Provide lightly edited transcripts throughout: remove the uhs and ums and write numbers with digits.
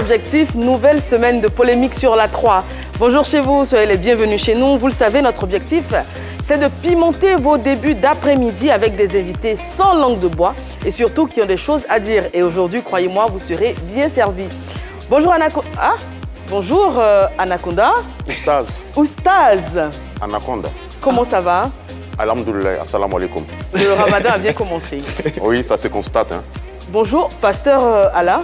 objectif, nouvelle semaine de polémique sur la 3. Bonjour chez vous, soyez les bienvenus chez nous. Vous le savez, notre objectif, c'est de pimenter vos débuts d'après-midi avec des invités sans langue de bois et surtout qui ont des choses à dire. Et aujourd'hui, croyez-moi, vous serez bien servis. Bonjour Anaconda. Ah, bonjour Anaconda. Oustaz. Oustaz. Anaconda. Comment ça va? Alhamdoulilah, assalamu alaikum. Le ramadan a bien commencé. Oui, ça se constate. Hein. Bonjour, pasteur Allah.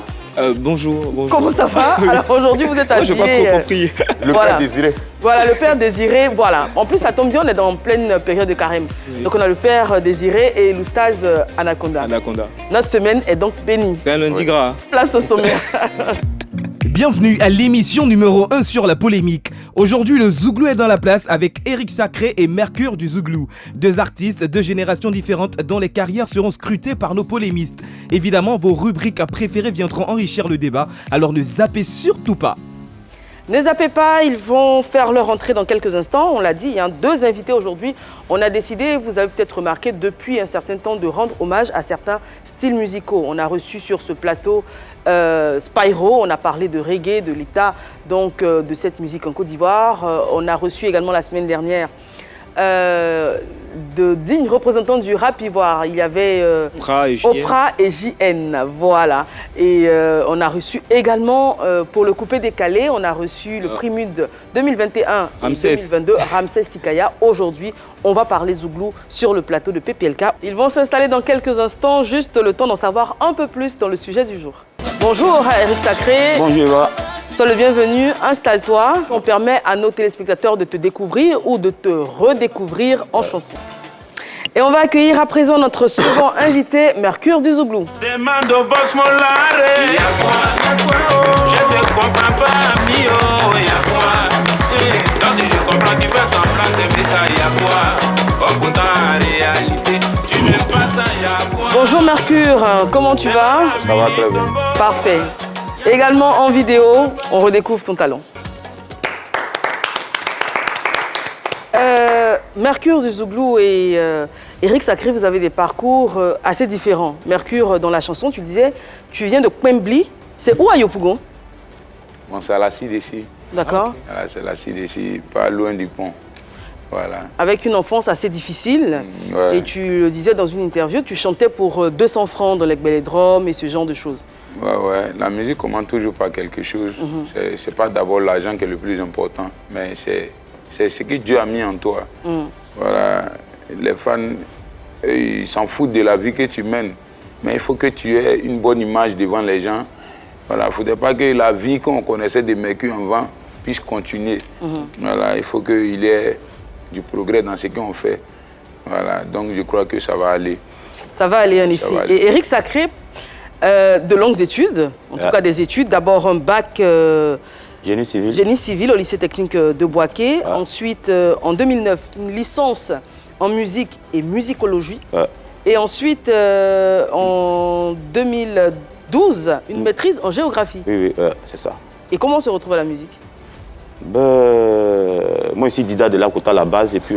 Bonjour, bonjour. Comment ça va? Alors aujourd'hui, vous êtes habillé... Moi, je n'ai pas trop compris. Le Père désiré. Voilà, le Père désiré, voilà. En plus, ça tombe bien, on est en pleine période de carême. Oui. Donc on a le Père désiré et l'Oustaz Anaconda. Anaconda. Notre semaine est donc bénie. C'est un lundi gras. Place au sommaire. Bienvenue à l'émission numéro 1 sur la polémique. Aujourd'hui, le Zouglou est dans la place avec Eric Sacré et Mercure du Zouglou. Deux artistes, deux générations différentes dont les carrières seront scrutées par nos polémistes. Évidemment, vos rubriques préférées viendront enrichir le débat, alors ne zappez surtout pas. Ne zappez pas, ils vont faire leur entrée dans quelques instants. On l'a dit, hein, deux invités aujourd'hui. On a décidé, vous avez peut-être remarqué, depuis un certain temps, de rendre hommage à certains styles musicaux. On a reçu sur ce plateau Spyro, on a parlé de reggae, de l'état donc de cette musique en Côte d'Ivoire. On a reçu également la semaine dernière de dignes représentants du rap ivoire. Il y avait Oprah et JN, voilà. Et on a reçu également, pour le coupé décalé, on a reçu le prix MUD 2021 et 2022, Ramsès Tikaya. Aujourd'hui, on va parler Zouglou sur le plateau de PPLK. Ils vont s'installer dans quelques instants, juste le temps d'en savoir un peu plus dans le sujet du jour. Bonjour Eric Sacré. Bonjour Eva. Sois le bienvenu, installe-toi. On permet à nos téléspectateurs de te découvrir ou de te redécouvrir en chanson. Et on va accueillir à présent notre second invité, Mercure du Zouglou. Demande au boss mon laré. Je te comprends pas, mio, y'a quoi? Quand je comprends, tu fais semblant d'aimer ça, y'a quoi? Au bout de la réalité, tu n'aimes pas ça, y'a quoi? Bonjour Mercure, comment tu vas? Ça va très bien. Parfait. Également en vidéo, on redécouvre ton talent. Mercure du Zouglou et Eric Sacré, vous avez des parcours assez différents. Mercure, dans la chanson, tu le disais, tu viens de Kwembli. C'est où à Yopougon? Bon, c'est à la CDC. D'accord. Voilà, c'est la CDC, pas loin du pont. Voilà. Avec une enfance assez difficile. Ouais. Et tu le disais dans une interview, tu chantais pour 200 francs dans les Bélé-Drôme et ce genre de choses. Ouais. La musique commence toujours par quelque chose. C'est pas d'abord l'argent qui est le plus important, mais c'est ce que Dieu a mis en toi. Voilà. Les fans, ils s'en foutent de la vie que tu mènes. Mais il faut que tu aies une bonne image devant les gens. Voilà. Il ne faudrait pas que la vie qu'on connaissait de Mercure en vent puisse continuer. Voilà. Il faut qu'il y ait du progrès dans ce qu'on fait. Voilà. Donc je crois que ça va aller. Ça va aller en effet. Et Eric Sacré, de longues études, en tout cas des études. D'abord un bac... Génie civil. Génie civil au lycée technique de Boaké. Ensuite, en 2009, une licence en musique et musicologie. Et ensuite, en 2012, une maîtrise en géographie. Oui, c'est ça. Et comment on se retrouve à la musique? Moi, je suis Dida de Lakota à la base. Et puis,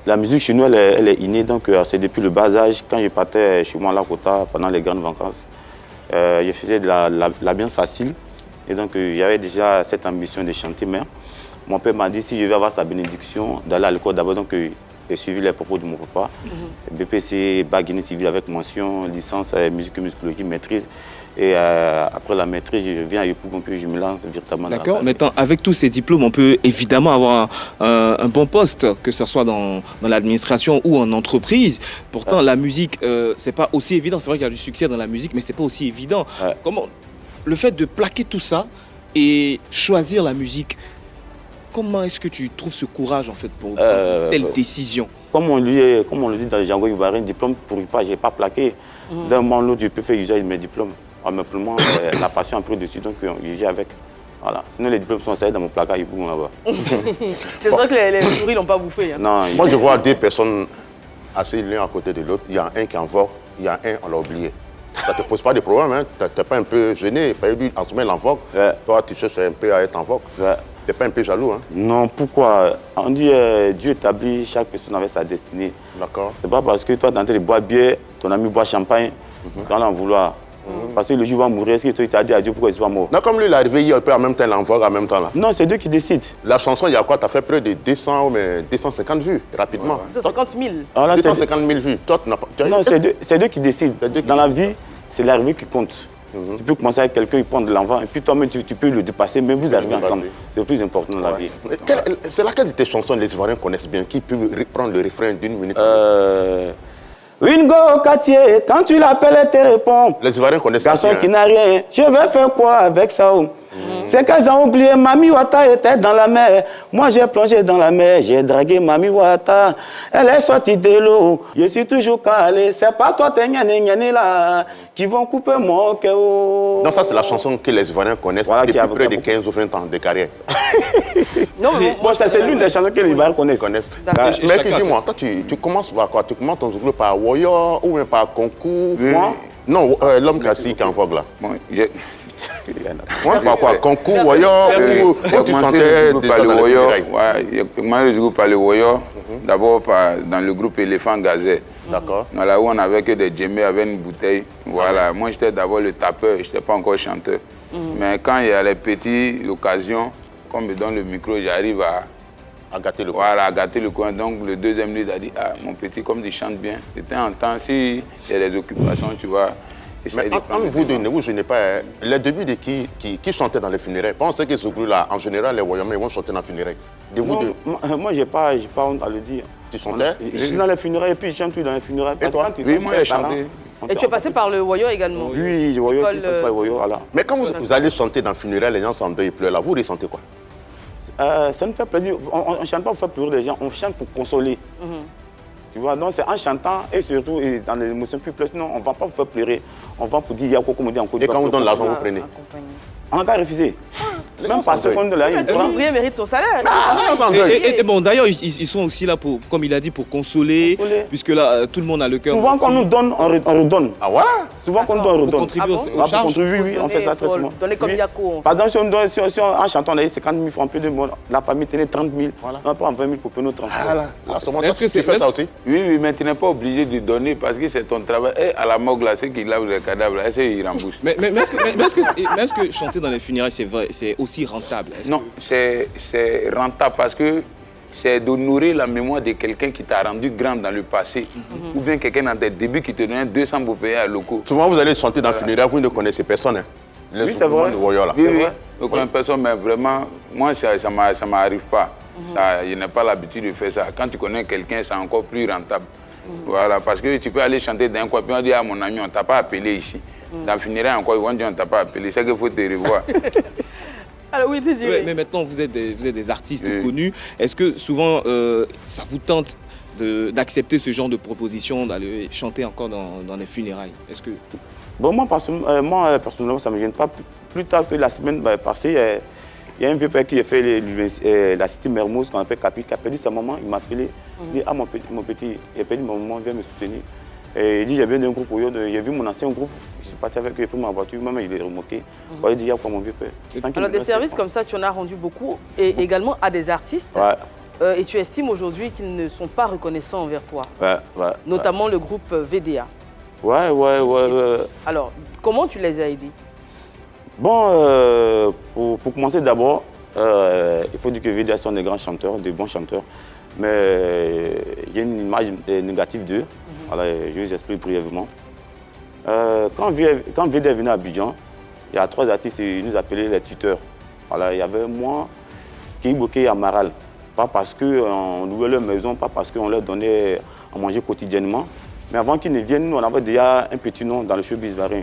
la musique chez nous, elle est innée. Donc, c'est depuis le bas âge, quand je partais chez moi à Lakota pendant les grandes vacances, je faisais de l'ambiance facile. Et donc, il y avait déjà cette ambition de chanter, mais mon père m'a dit si je vais avoir sa bénédiction d'aller à l'école d'abord. Donc, j'ai suivi les propos de mon papa. BPC, bac génie civil avec mention, licence, musique et musicologie, maîtrise. Et après la maîtrise, je viens à Yopougon, puis je me lance véritablement. D'accord. Maintenant, avec tous ces diplômes, on peut évidemment avoir un bon poste, que ce soit dans l'administration ou en entreprise. Pourtant, la musique, c'est pas aussi évident. C'est vrai qu'il y a du succès dans la musique, mais c'est pas aussi évident. Comment le fait de plaquer tout ça et choisir la musique, comment est-ce que tu trouves ce courage en fait pour telle décision? Comme on le dit dans le jargon ivoirien, diplôme pour pas, j'ai pas plaqué. D'un moment l'autre, je peux faire usage de mes diplômes. Simplement, la passion a pris dessus, donc je vis avec. Voilà. Sinon, les diplômes sont installés dans mon placard, ils bougent là-bas. C'est vrai que les souris l'ont pas bouffé. Hein. Non, moi, je vois deux personnes assis l'un à côté de l'autre. Il y a un qui est en vogue, il y a un, on l'a oublié. Ça ne te pose pas de problème, hein? Tu n'es pas un peu gêné. Lui, en ce moment, il est en vogue. Toi, tu cherches un peu à être en vogue. Tu n'es pas un peu jaloux, hein? Non, pourquoi? On dit Dieu établit chaque personne avec sa destinée. D'accord. C'est pas parce que toi, dans tes bois bière, ton ami boit champagne, quand on en vouloir. parce que le jour va mourir, est-ce que toi, tu as dit à Dieu pourquoi il ne pas mort? Non, comme lui, il est arrivé hier, un peu en même temps, l'envoie en même temps là. Non, c'est Dieu qui décide. La chanson, il y a quoi? Tu as fait près de 250 vues, rapidement. 250 000. Alors là, 250 000 vues. Toi, tu n'as pas... Non, c'est Dieu qui décide. Dans la vie, c'est l'arrivée qui compte. Tu peux commencer avec quelqu'un, il prend de l'envoi, et puis toi-même, tu peux le dépasser, même vous arrivez ensemble. C'est le plus important dans la vie. C'est laquelle de tes chansons les Ivoiriens connaissent bien, qui peut reprendre le refrain d'une minute? Wingo quartier, quand tu l'appelles, elle te répond. Les Ivoiriens connaissent garçon bien. Qui n'a rien, je vais faire quoi avec ça? C'est qu'elles ont oublié, Mami Wata était dans la mer. Moi j'ai plongé dans la mer, j'ai dragué Mami Wata. Elle est sortie de l'eau, je suis toujours calé. C'est pas toi, t'es gnané là, qui vont couper mon cœur. Non, ça c'est la chanson que les Ivoiriens connaissent Voilà, depuis près de 15 ou 20 ans de carrière. Non, mais Moi, c'est l'une des chansons que les Ivoiriens connaissent. Mais dis-moi, toi tu commences par quoi? Tu commences ton groupe par Woyo ou bien par concours? Moi? Non, l'homme classique en vogue là. Bon, Moi, par quoi? Concours, Woyo ou tu chantais déjà dans les funérailles? J'ai commencé le groupe par le Woyo, d'abord dans le groupe Éléphant Gazet. D'accord. Là où on n'avait que des djembés avec une bouteille. Voilà. Moi, j'étais d'abord le tapeur, je n'étais pas encore chanteur. Mais quand il y a les petits, l'occasion, qu'on me donne le micro, j'arrive à gâter le coin. Voilà, à gâter le coin. Donc le deuxième lead a dit, ah, mon petit, comme tu chantes bien, de temps en temps, s'il y a des occupations, tu vois. Mais entre vous deux, je n'ai pas... Les débuts de qui chantait dans les funérailles? Pensez que ce groupe-là, en général, les Woyomais vont chanter dans les funérailles. De vous deux? Moi, j'ai pas honte à le dire. Tu chantais? Je suis dans les funérailles et puis je chante plus dans les funérailles. Et toi? Oui, moi, j'ai chanté. Et tu es passé par le Woyo également? Oui, le Woyo, je suis passé par le Woyo, voilà. Mais quand vous allez chanter dans les funérailles, les gens sont en deuil, ils pleurent là, vous ressentez quoi? Ça nous fait plaisir. On ne chante pas pour faire pleurer les gens, on chante pour consoler. Tu vois, donc c'est en chantant et surtout dans les émotions plus pleurer. Non, on ne va pas vous faire pleurer. On va pour dire, il y a quoi comme on dit en Côte d'Ivoire. Et quand vous donnez l'argent, vous prenez? On n'a qu'à refuser. Même parce qu'on donne l'argent. Tout ouvrier mérite son salaire. Et bon, d'ailleurs, ils sont aussi là, pour, comme il a dit, pour consoler, puisque là, tout le monde a le cœur. Souvent, quand on nous donne, on redonne. Ah voilà? Souvent, quand on nous donne, on redonne. Pour contribuer aux charges. contribuer, oui, on fait ça très souvent. Donner comme Yako. Par exemple, si on en chantant, on a eu 50 000 francs, un peu de monde, la famille tenait 30 000. On prend 20 000 pour payer nos transports. Est-ce que tu fais ça aussi? Oui, mais tu n'es pas obligé de donner parce que c'est ton travail. Et à la morgue, là, ceux qui lavent les cadavres, est-ce qu'ils remboursent? Mais est-ce que chanter dans les funérailles, c'est aussi rentable? Non, c'est rentable parce que c'est d'honorer la mémoire de quelqu'un qui t'a rendu grand dans le passé. Ou bien quelqu'un dans tes débuts qui te donnait 200 pour payer à locaux. Souvent, vous allez chanter dans le funéraire, vous ne connaissez personne. Hein. Oui, c'est vrai. Oui, je ne connais personne, mais vraiment, moi, ça ne m'arrive pas. Je n'ai pas l'habitude de faire ça. Quand tu connais quelqu'un, c'est encore plus rentable. Voilà, parce que tu peux aller chanter dans un coin, puis on dit à mon ami, on ne t'a pas appelé ici. Dans le funéraire, encore, ils vont dire, on ne t'a pas appelé. C'est qu'il faut te revoir. Alors oui, Désiré. Mais maintenant, vous êtes des artistes connus. Est-ce que souvent, ça vous tente d'accepter ce genre de proposition, d'aller chanter encore dans les funérailles? Est-ce que... Bon, moi, personnellement, ça ne me gêne pas. Plus tard que la semaine passée, il y a un vieux père qui a fait la cité Mermoz, qu'on appelle Capi, qui a perdu sa maman. Il m'a appelé. Il dit, ah, mon petit, il a perdu ma maman, viens me soutenir. Et il dit, j'ai bien un groupe, j'ai vu mon ancien groupe, je suis parti avec eux, j'ai pris ma voiture, maman il est remoqué. Il dit, il y a quoi mon vieux père? Alors des services comme ça, tu en as rendu beaucoup, et également à des artistes. Et tu estimes aujourd'hui qu'ils ne sont pas reconnaissants envers toi, notamment le groupe VDA. Ouais. Alors, comment tu les as aidés? Bon, pour commencer d'abord, il faut dire que VDA sont des grands chanteurs, des bons chanteurs. Mais il y a une image négative d'eux. Voilà, je vous explique brièvement. Quand VDA est venu à Abidjan, il y a 3 artistes, ils nous appelaient les tuteurs. Voilà, il y avait moi, Kiboké et Amaral. Pas parce qu'on louait leur maison, pas parce qu'on leur donnait à manger quotidiennement. Mais avant qu'ils ne viennent, nous, on avait déjà un petit nom dans le showbiz ivoirien.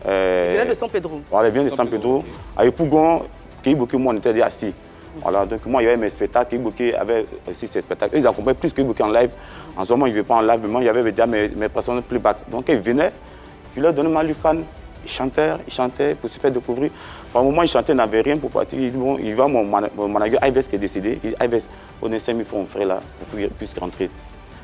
Il vient de San Pedro. Voilà, il vient de San Pedro. À Yopougon, Kiboké et moi, on était déjà assis. Voilà, donc moi, il y avait mes spectacles, Kiboké avait aussi ses spectacles. Eux, ils accompagnaient plus que Kiboké en live. En ce moment, ils ne vivaient pas en live, mais moi, il y avait déjà mes personnes playback. Donc, ils venaient, je leur donnais ma lucane, ils chantaient pour se faire découvrir. Par un moment, ils chantaient, ils n'avaient rien pour partir. Bon, il va mon manager Ives qui est décédé. Il dit, Ives, on a 5 000 francs, mon frère là, pour qu'il puisse rentrer.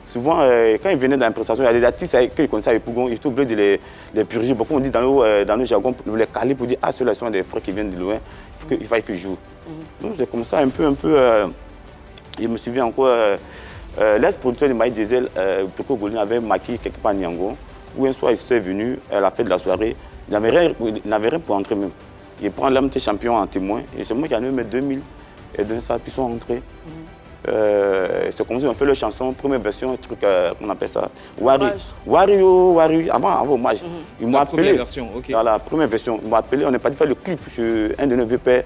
Souvent, quand ils venaient dans une prestation, il y a des artistes qu'ils connaissaient avec Pougon, ils sont obligés de les purger. Beaucoup on dit dans nos jargons, les caler pour dire, ah, ceux-là sont des frères qui viennent de loin, il faut qu'ils jouent. Donc c'est comme ça un peu, je me souviens encore, l'ex-producteur de Maï Diesel, Peko Golin avait maquillé quelque part à Niango, où un soir il était venu à la fête de la soirée, Il n'avait rien pour entrer même. Il prend l'homme champion en témoin. Et c'est moi qui en ai mis 2000. Et de ça, puis ils sont rentrés. C'est comme ça, on fait leur chanson, première version, un truc, qu'on appelle ça, Wario, avant hommage. Ils m'ont appelé. Première version, ok. Dans la première version, ils m'ont appelé, on n'est pas dû faire le clip sur un de nos vieux pères,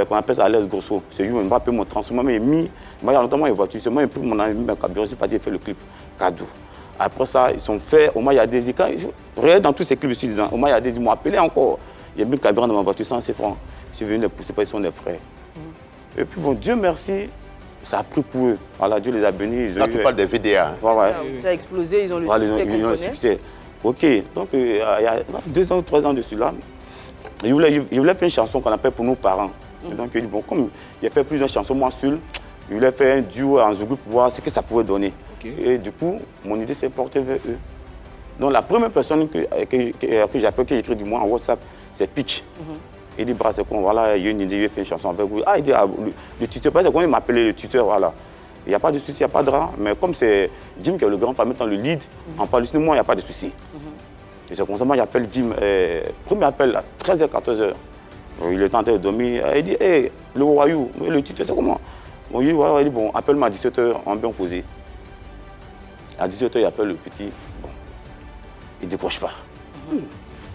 qu'on appelle ça Alès Grosso. C'est lui, il m'a appelé mon transformé, il m'a mis, il a notamment une voiture, c'est moi, il m'a mis mon cabinet, je suis parti faire le clip, cadeau. Après ça, ils sont faits, au moins il y a des regardez dans tous ces clips, je suis dedans, au moins il y a des ils m'ont appelé encore. Il y a mis le cabinet dans ma voiture, 100 francs. Je suis venu les pousser parce qu'ils sont des frères. Et puis bon, Dieu merci, ça a pris pour eux. Voilà, Dieu les a bénis. Là, tu parles des VDA. Ouais. Ça a explosé, ils ont le succès qu'on connaît. Ok, donc il y a 2 ans ou 3 ans de cela, il voulait faire une chanson qu'on appelle Pour nos parents. Et donc il dit, bon, comme il a fait plusieurs chansons, moi seul, il voulait faire un duo en Zougou pour voir ce que ça pouvait donner. Et du coup, mon idée s'est portée vers eux. Donc la première personne que j'appelle, que j'écris du moins en WhatsApp, c'est Pitch. Il dit, c'est quoi, voilà, il y a une idée, il a fait une chanson avec vous. Ah, il dit, le tuteur, c'est comment il m'appelait le tuteur, voilà. Il n'y a pas de souci, il n'y a pas de drap. Mais comme c'est Jim qui est le grand frère, maintenant le lead, en parle de moi, il n'y a pas de souci. Et c'est comme ça, moi, j'appelle Jim, premier appel à 13h, 14h. Il est en train de dormir. Il dit, hey, le royaume, le tuteur, c'est comment? Bon, il dit, bon, appelle-moi à 17h, on va bien poser. À 17h, il appelle le petit. Bon, il ne décroche pas.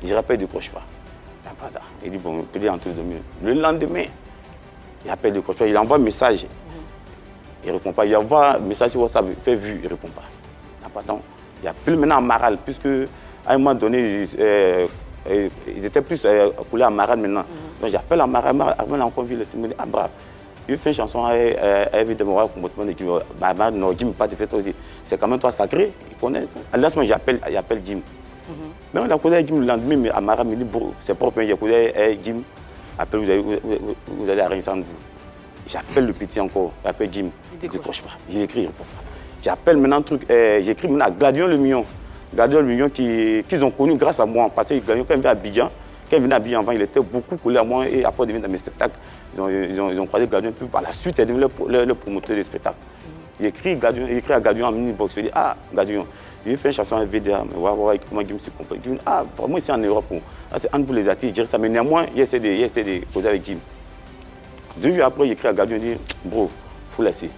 Je rappelle, il ne décroche pas. Il dit, bon, il est en train de dormir. Le lendemain, il appelle, il décroche pas. Il envoie un message. Il ne répond pas. Il envoie un message sur WhatsApp, il fait vu, il ne répond pas. Il appelle maintenant à Maral, puisque à un moment donné, ils étaient plus coulés à Maral maintenant. Donc j'appelle à Maral, Maral en conville, il me dit, ah bravo. Il fait une chanson évidemment, le comportement de Jim. Non, Jim, pas de fait aussi. C'est quand même toi sacré, il connaît. À l'instant, j'appelle Jim. Mais on a causé Jim le lendemain, mais à Maral me dit, c'est propre, j'ai causé Jim. Après, vous allez arranger ça en vous. J'appelle le petit encore, j'appelle Jim. Il ne décroche pas. J'ai écrit, il ne répond pas. J'appelle maintenant un truc, j'écris maintenant à Gladion Le Million. Gladion Le Million qu'ils ont connu grâce à moi. Parce que Gladion, quand il venait à Abidjan, avant, il était beaucoup collé à moi et à force de venir dans mes spectacles. Ils ont croisé Gladion, puis par la suite, il est devenu le promoteur des spectacles. Il écrit à Gladion en mini-box. Il dit, ah, Gladion, il fait une chanson avec VDA, mais voilà comment Jim se comprend. Il dit, ah, moi ici en Europe, c'est un de vous les artistes, je dirais ça, mais néanmoins, il essaie de causer avec Jim. 2 jours après, il écrit à Gladion, il dit, bro, il faut laisser.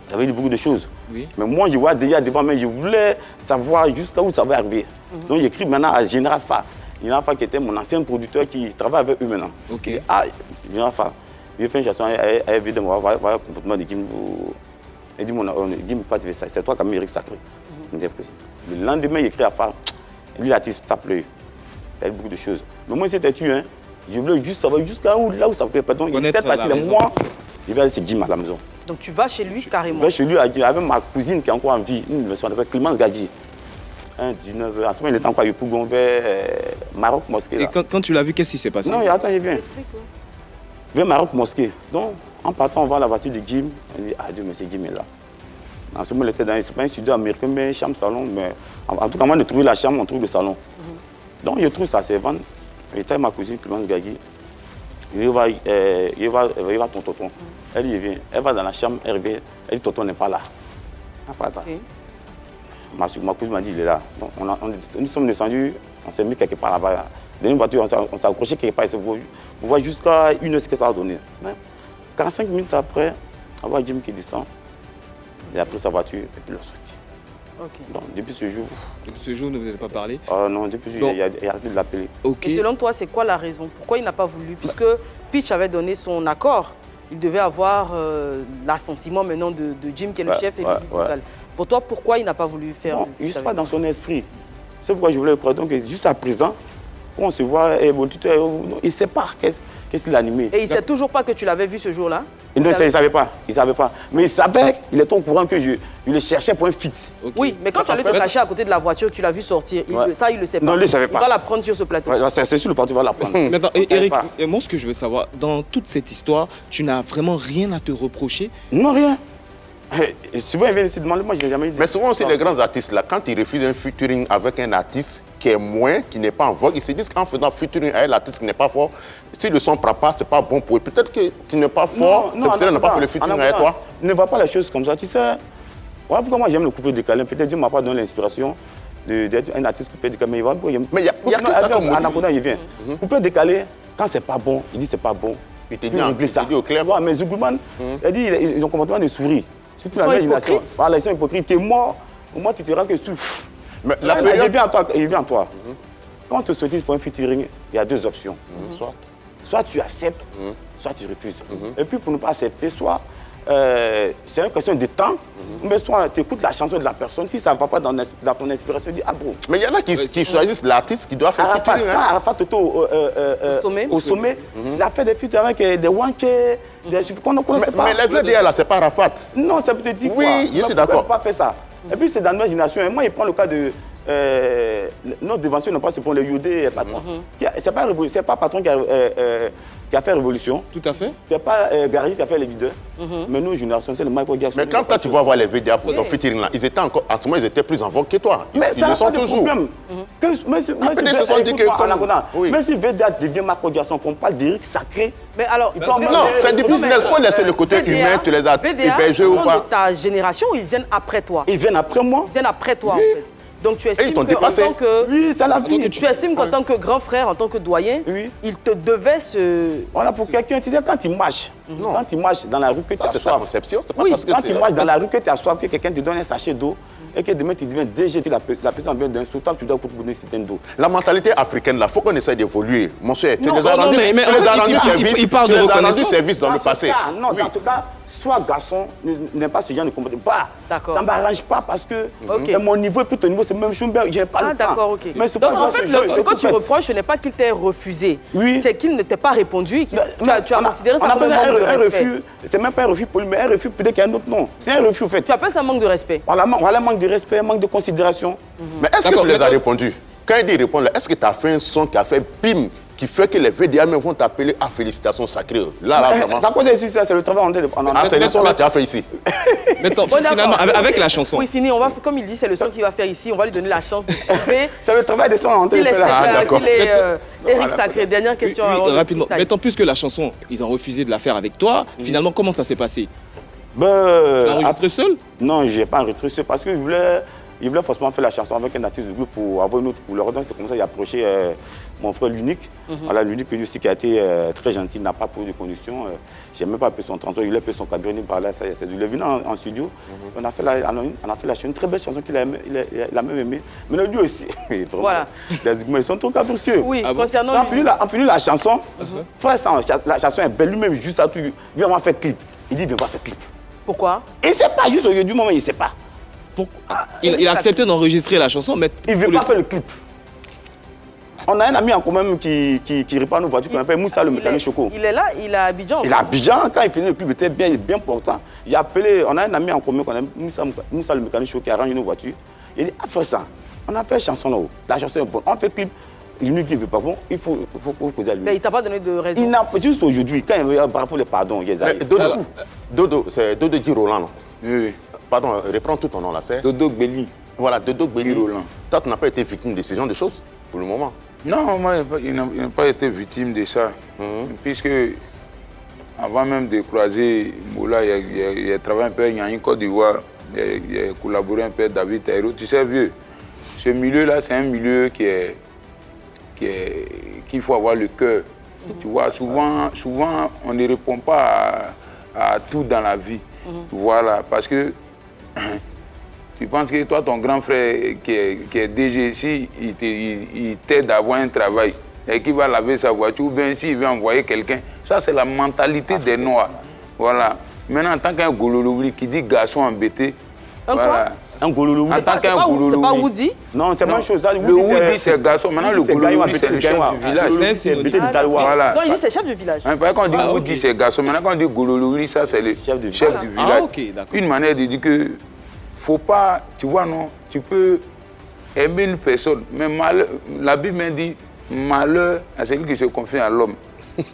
Il avait dit beaucoup de choses. Oui. Mais moi, je vois déjà devant moi, je voulais savoir jusqu'à où ça va arriver. Donc, j'écris maintenant à Général Fa. Général Fa qui était mon ancien producteur qui travaille avec eux maintenant. Okay. Ah, Général Fa, il fait une chanson évidemment, voilà le comportement de Jim. Il dit, Jim, pas de ça, c'est toi qui as mis Eric Sacré. Le lendemain, il écrit à Fa, lui, l'artiste tape l'œil. Il y a beaucoup de choses. Mais moi, c'était tu, hein. Je voulais juste savoir jusqu'à où, là où ça fait pas. Donc, cette partie-là, moi, je vais aller chez Jim à la maison. Donc tu vas chez lui carrément? Je vais chez lui avec ma cousine qui est encore en vie, une version avec Clémence Gadji. 19 ans. En ce moment, il était encore à Yopougon vers Maroc Mosquée. Et quand tu l'as vu, qu'est-ce qui s'est passé? Non, attends, il vient. Vers Maroc Mosquée. Donc, en partant, on voit la voiture de Jim. On dit, ah Dieu, mais c'est Jim est là. En ce moment, il était dans un studio américain, mais chambre, salon. Mais en tout cas, moi, de trouver la chambre, on trouve le salon. Donc, je trouve sa servante. J'étais avec ma cousine Clémence Gadji. Il va ton tonton. Elle y vient. Elle va dans la chambre, elle revient. Elle dit tonton n'est pas là. Okay. Ma cousine m'a dit il est là. Donc, nous sommes descendus, on s'est mis quelque part là-bas. Dans une voiture, on s'est accroché quelque part. On voit jusqu'à 1 heure ce que ça a donné. 45 minutes après, on voit Jim qui descend. Il a pris sa voiture et puis il est sorti. Okay. Donc, depuis ce jour... Depuis ce jour, ne vous avez pas parlé? Non, depuis ce jour, il a arrêté de l'appeler. Okay. Et selon toi, c'est quoi la raison? Pourquoi il n'a pas voulu? Puisque Pitch avait donné son accord, il devait avoir l'assentiment maintenant de Jim, qui est le chef et total. Pour toi, pourquoi il n'a pas voulu faire? Non, juste pas dans son esprit. C'est pourquoi je voulais le croire. Donc, juste à présent, on se voit, il ne sait pas qu'est-ce qu'il a animé. Et il ne sait toujours pas que tu l'avais vu ce jour-là? Non, il ne savait pas. Il savait pas. Mais il savait, il était au courant que je le cherchais pour un feat. Okay. Oui, mais quand tu allais te cacher à côté de la voiture, tu l'as vu sortir. Ça, il ne le sait pas. Non, il ne savait pas. Il va la prendre sur ce plateau. C'est sur le plateau, il va la prendre. Maintenant, Eric, moi, ce que je veux savoir, dans toute cette histoire, tu n'as vraiment rien à te reprocher? Non, rien. Souvent, ils viennent ici demander, moi, je n'ai jamais dit. Mais souvent aussi, les grands artistes, là, quand ils refusent un featuring avec un artiste qui est moins, qui n'est pas en vogue, ils se disent qu'en faisant featuring avec l'artiste qui n'est pas fort, si le son ne prend pas, ce n'est pas bon pour eux. Peut-être que tu n'es pas fort, peut-être n'a pas fait le featuring avec toi. Ne vois pas les choses comme ça, tu sais. Voilà pourquoi moi j'aime le couple décalé. Peut-être Dieu ne m'a pas donné l'inspiration. un artiste coupé décalé, mais il va... Mais il y a que ça comme Anaconda, il vient. Coupé décalé, quand c'est pas bon, il dit c'est pas bon. Il te dit au clair. Ouais, mais Zougouman, il dit ils ont comportement de souris. Ils sont hypocrites. Voilà, ils sont hypocrites. T'es mort, au moins tu te rends que tu... Mais la période... Il vient en toi. Quand tu te sollicite pour un featuring, il y a deux options. Soit tu acceptes, soit tu refuses. Et puis pour ne pas accepter, soit c'est une question de temps, mais soit tu écoutes la chanson de la personne, si ça ne va pas dans ton inspiration, tu dis ah bon. Mais il y en a qui choisissent l'artiste qui doit faire featuring. Arafat Toto au sommet, il a fait des featuring avec des Wanké, qu'on ne connaissait pas. Mais les VDA là, c'est pas Arafat. Non, ça peut te dire quoi. Oui, je suis d'accord. On ne peut pas faire ça. Et puis c'est dans la nouvelle génération. Et moi, il prend le cas de... notre dévention n'est pas ce pour le Youdé patron. C'est pas patron qui a fait révolution. Tout à fait. C'est pas Gary qui a fait les leaders. Mais nous, génération, c'est le Michael Jackson. Mais quand toi, tu vas voir les VDA pour ton featuring là, ils étaient encore, à ce moment, ils étaient plus en vogue que toi. Ils le sont toujours. Même si VDA devient Michael Jackson, qu'on parle d'Eric Sacré. Mais alors, non, c'est du business. Il faut laisser le côté humain, tu les as hébergés ou pas. De ta génération, ils viennent après toi. Ils viennent après moi. Ils viennent après toi, en fait. Donc tu estimes qu'en tant que grand frère, en tant que doyen, il te devait se... Voilà, pour quelqu'un, tu sais, quand il marche dans la rue que tu as soif... conception, c'est pas oui, parce que quand tu marches dans la rue que tu as soif, que quelqu'un te donne un sachet d'eau, et que demain tu deviens DG, la personne vient d'un sous, tu dois donner un système d'eau. La mentalité africaine, là, il faut qu'on essaie d'évoluer. Mon cher, tu les as rendus service dans le passé. Non, dans ce cas, soit garçon, n'aime pas ce genre de comportement. Pas. D'accord. Ça ne m'arrange pas parce que mon niveau et puis ton niveau, c'est même chose. Je n'ai pas le temps. D'accord, ok. Mais donc en fait, ce que tu reproches, ce n'est pas qu'il t'ait refusé. Oui. C'est qu'il ne t'ait pas répondu. Tu as considéré ça comme un manque de respect. C'est même pas un refus pour lui, mais un refus peut-être qu'il y a un autre nom. C'est un refus, en fait. Tu appelles ça un manque de respect. Voilà, manque de respect, manque de considération. Mais est-ce que tu les as répondu? Quand il dit répondre, est-ce que tu as fait un son qui a fait bim, qui fait que les VDA même vont t'appeler à félicitations sacrées? Là, vraiment. Ça cause ici, c'est le travail en c'est le son là que tu as fait ici. Mais finalement, avec la chanson. Oui, fini. On va, comme il dit, c'est le son qu'il va faire ici. On va lui donner la chance de trouver. C'est le travail des sons en Il est Eric Sacré. Dernière question. Oui, rapidement. Mais tant plus que la chanson, ils ont refusé de la faire avec toi. Finalement, comment ça s'est passé? Tu l'as enregistré seul? Non, je n'ai pas enregistré seul parce que je voulais forcément faire la chanson avec un artiste du groupe pour avoir une autre couleur. Donc c'est comme ça qu'il a approché mon frère l'unique. Voilà, l'unique aussi qui a été très gentil, n'a pas posé de conditions. Je n'ai même pas pu son transport, il a pu son cabine par là. Il est venu en studio. On a fait la chanson, une très belle chanson qu'il a même aimée. Mais lui aussi, vraiment, voilà. Les ils sont trop capricieux. Oui, concernant on finit la chanson. La chanson est belle, lui-même juste à tout. Viens, on va faire clip. Il dit, viens, on va faire clip. Pourquoi? Il ne sait pas, juste au lieu du moment, il ne sait pas. Il a accepté d'enregistrer la chanson, mais... Il ne veut pas faire le clip. On a un ami en commun qui répare nos voitures qu'on appelle Moussa le mécanique Choco. Il est là, il est à Abidjan. Il est à Abidjan, quand il finit le clip, il était bien portant. J'ai appelé, on a un ami en commun qu'on appelle Moussa le mécanique Choco qui arrange nos voitures. Il dit, ah, fais ça. On a fait une chanson là-haut. La chanson est bonne. On fait le clip. Il ne veut pas bon, il faut poser à lui. Mais il ne t'a pas donné de raison. Il n'a pas juste aujourd'hui, quand il veut les pardons, Dodo, c'est Dodo Di Roland, non? Oui. Pardon, reprends tout ton nom là, c'est Dodo Gbeli. Voilà, Dodo Gbeli. Roland. Toi, tu n'as pas été victime de ce genre de choses pour le moment? Non, moi, il n'a pas été victime de ça. Puisque, avant même de croiser Moula, il a travaillé un peu en Côte d'Ivoire, il a collaboré un peu avec David Taïro. Tu sais, vieux, ce milieu-là, c'est un milieu qu'il faut avoir le cœur. Tu vois, souvent, on ne répond pas à tout dans la vie. Voilà, parce que tu penses que toi, ton grand frère qui est DG, si il t'aide à avoir un travail et qu'il va laver sa voiture, ou bien s'il veut envoyer quelqu'un, ça c'est la mentalité des Noirs. Voilà. Maintenant, en tant qu'un Gololouli qui dit garçon embêté, voilà. Un Gololouli. C'est pas Woody? Non, c'est pas une chose. Le Woody, c'est garçon. Maintenant, le Gololouli, c'est le chef du village. Voilà. Donc, il dit c'est chef du village. Quand on dit Woody, c'est garçon. Maintenant, quand on dit Gololouli, ça, c'est le chef du village. Ah, ok, d'accord. Une manière de dire que faut pas, tu vois, non, tu peux aimer une personne, mais la Bible me dit malheur à celui qui se confie à l'homme.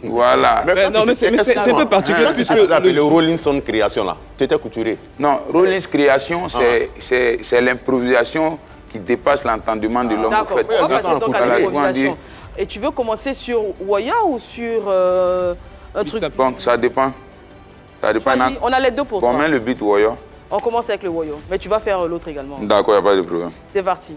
Voilà. Mais c'est un peu particulier puisque le Rollinson Création là, tu étais couturier. Non, Rollins Création, c'est l'improvisation qui dépasse l'entendement de l'homme. D'accord, on va passer donc à l'improvisation. Et tu veux commencer sur Waya ou sur un truc? Bon, ça dépend. Choisis, on a les deux pour toi. On met le beat Waya. On commence avec le Woyo, mais tu vas faire l'autre également. D'accord, il n'y a pas de problème. C'est parti.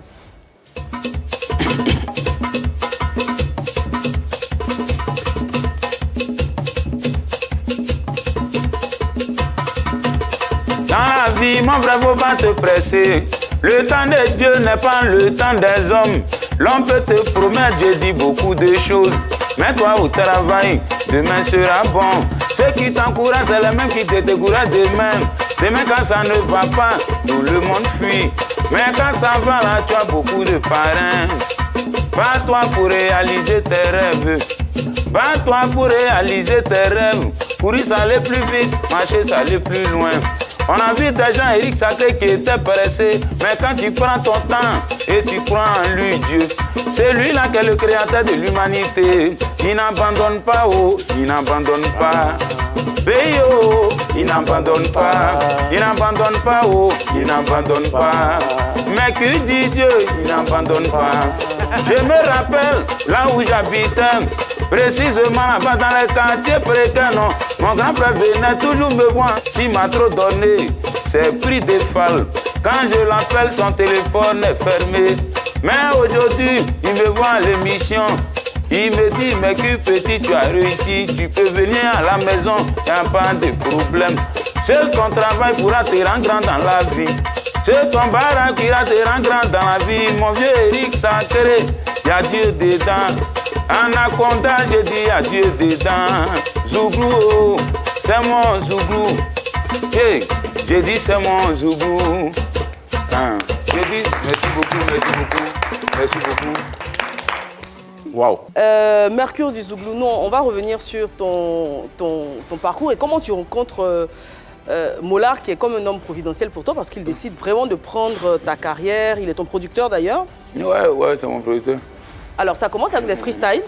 la vie, mon frère, faut pas te presser. Le temps de Dieu n'est pas le temps des hommes. L'homme peut te promettre, Dieu dit beaucoup de choses. Mais toi au travail, demain sera bon. Ceux qui t'encouragent, c'est les mêmes qui te découragent demain. Demain quand ça ne va pas, tout le monde fuit. Mais quand ça va là, tu as beaucoup de parrains. Bats-toi pour réaliser tes rêves. Bats-toi pour réaliser tes rêves. Courir ça allait plus vite, marcher ça allait plus loin. On a vu des gens, Eric Sacré, qui étaient pressés. Mais quand tu prends ton temps et tu crois en lui, Dieu, c'est lui là qui est le créateur de l'humanité. Il n'abandonne pas, oh, il n'abandonne pas. Béyo, il n'abandonne pas. Il n'abandonne pas, oh, il n'abandonne pas. Mais que dit Dieu, il n'abandonne pas. Je me rappelle là où j'habitais, précisément là-bas dans les quartiers précaires, non. Mon grand frère venait toujours me voir, s'il m'a trop donné, c'est pris des falles. Quand je l'appelle, son téléphone est fermé. Mais aujourd'hui, il me voit à l'émission. Il me dit, mais que petit, tu as réussi, tu peux venir à la maison, il n'y a pas de problème. Seul ton travail pourra te rendre grand dans la vie. C'est ton baran qui va te rendre grand dans la vie. Mon vieux Eric Sacré, il y a Dieu dedans. Anaconda, je dis, il y a Dieu dedans. Zouglou, c'est mon Zouglou. Hey, j'ai dit, c'est mon Zouglou. J'ai dit, merci beaucoup, merci beaucoup, merci beaucoup. Waouh. Mercure du Zouglou, non, on va revenir sur ton parcours et comment tu rencontres Molar, qui est comme un homme providentiel pour toi parce qu'il décide vraiment de prendre ta carrière. Il est ton producteur d'ailleurs. Ouais, c'est mon producteur. Alors ça commence avec des freestyles.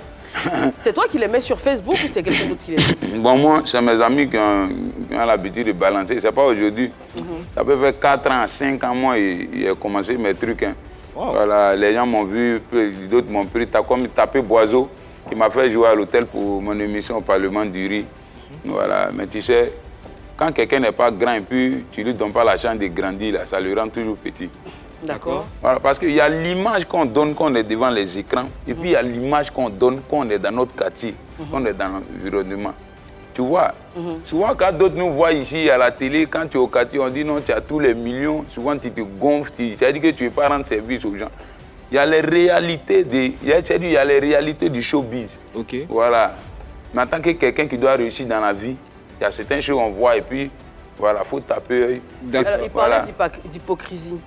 C'est toi qui les mets sur Facebook ou c'est quelqu'un d'autre qui les met? Bon, moi, c'est mes amis qui ont l'habitude de balancer. C'est pas aujourd'hui. Ça peut faire 4 ans, 5 ans, moi, il a commencé mes trucs. Hein. Wow. Voilà, les gens m'ont vu, d'autres m'ont pris. T'as comme tapé Boiseau, qui m'a fait jouer à l'hôtel pour mon émission au Parlement du Riz. Voilà, mais tu sais, quand quelqu'un n'est pas grand et puis tu lui donnes pas la chance de grandir, là, ça lui rend toujours petit. D'accord. Voilà, parce qu'il y a l'image qu'on donne quand on est devant les écrans, et puis il y a l'image qu'on donne quand on est dans notre quartier, quand on est dans l'environnement. Tu vois, souvent quand d'autres nous voient ici à la télé, quand tu es au quartier, on dit non, tu as tous les millions, souvent tu te gonfles, c'est-à-dire que tu ne veux pas rendre service aux gens. Il y a les réalités, il y a les réalités du showbiz. Okay. Voilà. Mais en tant que quelqu'un qui doit réussir dans la vie, il y a certaines choses qu'on voit et puis, voilà, il faut taper. Alors, il parlait d'hypocrisie.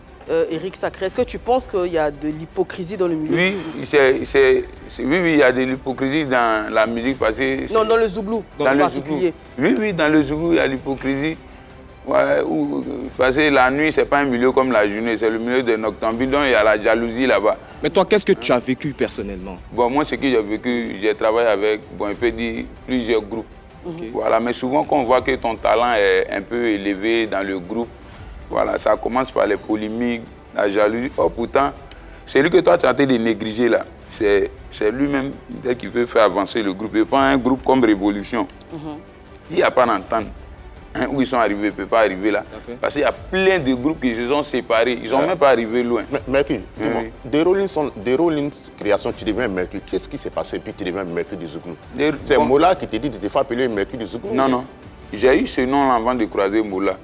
Eric Sacré, est-ce que tu penses qu'il y a de l'hypocrisie dans le milieu? Oui, il y a de l'hypocrisie dans la musique parce que... Non, dans le Zouglou, en particulier. Oui, dans le Zouglou, il y a l'hypocrisie. Ouais, parce que la nuit, ce n'est pas un milieu comme la journée, c'est le milieu des noctambules, donc il y a la jalousie là-bas. Mais toi, qu'est-ce que tu as vécu personnellement? Bon, moi, ce que j'ai vécu, j'ai travaillé avec, bon, on peut dire, plusieurs groupes. Voilà, mais souvent, quand on voit que ton talent est un peu élevé dans le groupe, voilà, ça commence par les polémiques, la jalousie. Oh, pourtant, c'est lui que toi, tu es en train de négliger là. C'est lui-même qui veut faire avancer le groupe. Et pas un groupe comme Révolution. S'il n'y a pas d'entente, où ils sont arrivés, ils ne peuvent pas arriver là. Parce qu'il y a plein de groupes qui se sont séparés. Ils n'ont même pas arrivé loin. Mercure, des Rollins Création, tu deviens Mercure. Qu'est-ce qui s'est passé puis tu deviens Mercure du Zouglou? C'est Mola qui te dit de te faire appeler Mercure du Zouglou? Non, non. J'ai eu ce nom avant de croiser Mola.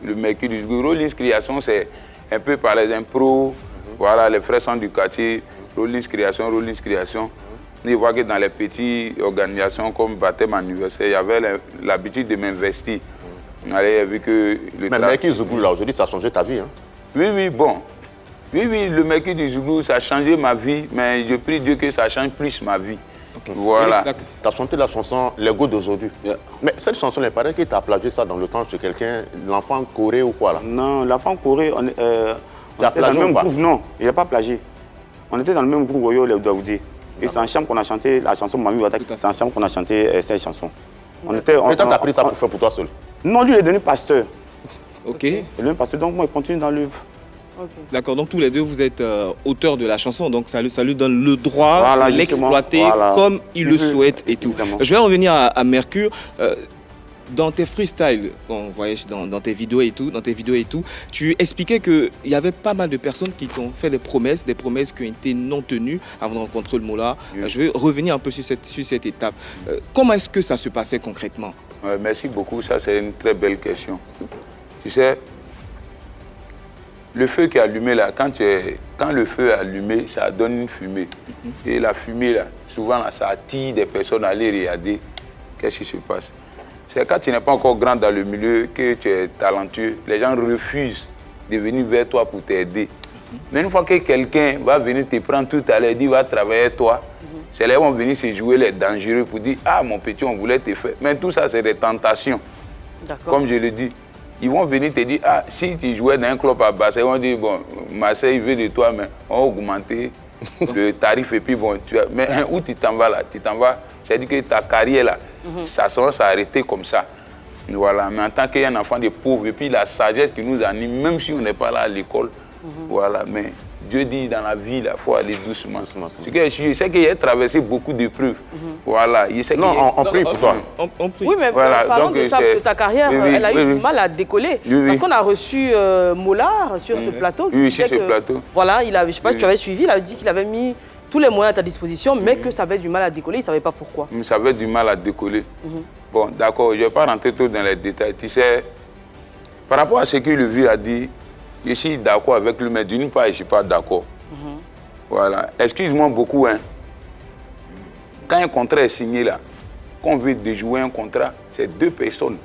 Le Mercure du Zouglou. Rollins Création, c'est un peu par les impros. Voilà, les frères centres du quartier. Rollins Création, Rollins Création. Ils voient que dans les petites organisations comme baptême anniversaire, il y avait l'habitude de m'investir. Allez, vu que mais le Mercure du Zouglou, là, aujourd'hui, ça a changé ta vie, hein? Oui, bon. Oui, le Mercure du Zouglou, ça a changé ma vie, mais je prie Dieu que ça change plus ma vie. Okay. Voilà. Tu as chanté la chanson L'ego d'aujourd'hui. Mais cette chanson, il paraît que tu as plagié ça dans le temps chez quelqu'un, l'enfant Corée ou quoi là? Non, l'enfant Corée, on tu as plagié ou pas? Non, il n'a pas plagié. On était dans le même groupe Royo Les Daoudi. Et c'est en chambre qu'on a chanté la chanson Mami Watak. C'est en chambre qu'on a chanté cette chanson. Mais toi, tu as pris ça pour faire pour toi seul? Non, lui, il est devenu pasteur. Ok. Il est devenu pasteur, donc moi, il continue dans l'œuvre. Okay. D'accord, donc tous les deux, vous êtes auteurs de la chanson, donc ça lui donne le droit de l'exploiter comme il le souhaite et tout. Évidemment. Je vais revenir à Mercure. Dans tes freestyles, qu'on voyait dans tes vidéos et tout, tu expliquais qu'il y avait pas mal de personnes qui t'ont fait des promesses qui ont été non tenues avant de rencontrer le Mola. Je vais revenir un peu sur cette étape. Comment est-ce que ça se passait concrètement? Merci beaucoup, ça c'est une très belle question. Tu sais, le feu qui est allumé là, quand le feu est allumé, ça donne une fumée. Et la fumée là, souvent là, ça attire des personnes à aller regarder qu'est-ce qui se passe. C'est quand tu n'es pas encore grand dans le milieu, que tu es talentueux, les gens refusent de venir vers toi pour t'aider. Mais une fois que quelqu'un va venir te prendre tout à l'heure, dit va travailler avec toi, c'est là qu'ils vont venir se jouer les dangereux pour dire ah mon petit, on voulait te faire. Mais tout ça, c'est des tentations. Comme je le dis. Ils vont venir te dire, ah, si tu jouais dans un club à Marseille, ils vont dire, bon, Marseille veut de toi, mais on va augmenter le tarif et puis bon, mais où tu t'en vas là? Tu t'en vas, c'est-à-dire que ta carrière là, ça va s'arrêter comme ça. Voilà, mais en tant qu'un enfant de pauvre, et puis la sagesse qui nous anime, même si on n'est pas là à l'école, voilà, mais Dieu dit dans la vie, il faut aller doucement. Je sais qu'il a traversé beaucoup d'épreuves. Voilà. On prie pour toi. On prie. Oui, mais voilà, parlons de ça, ta carrière, elle a eu du mal à décoller. Parce qu'on a reçu Mollard sur ce plateau. Oui, sur ce plateau. Voilà, je ne sais pas si tu avais suivi, il a dit qu'il avait mis tous les moyens à ta disposition, mais que ça avait du mal à décoller, il ne savait pas pourquoi. Ça avait du mal à décoller. Bon, d'accord, je ne vais pas rentrer trop dans les détails. Tu sais, par rapport à ce que le vieux a dit, je suis d'accord avec lui, mais d'une part, je ne suis pas d'accord. Voilà. Excuse-moi beaucoup, hein. Quand un contrat est signé là, quand on veut déjouer un contrat, c'est deux personnes.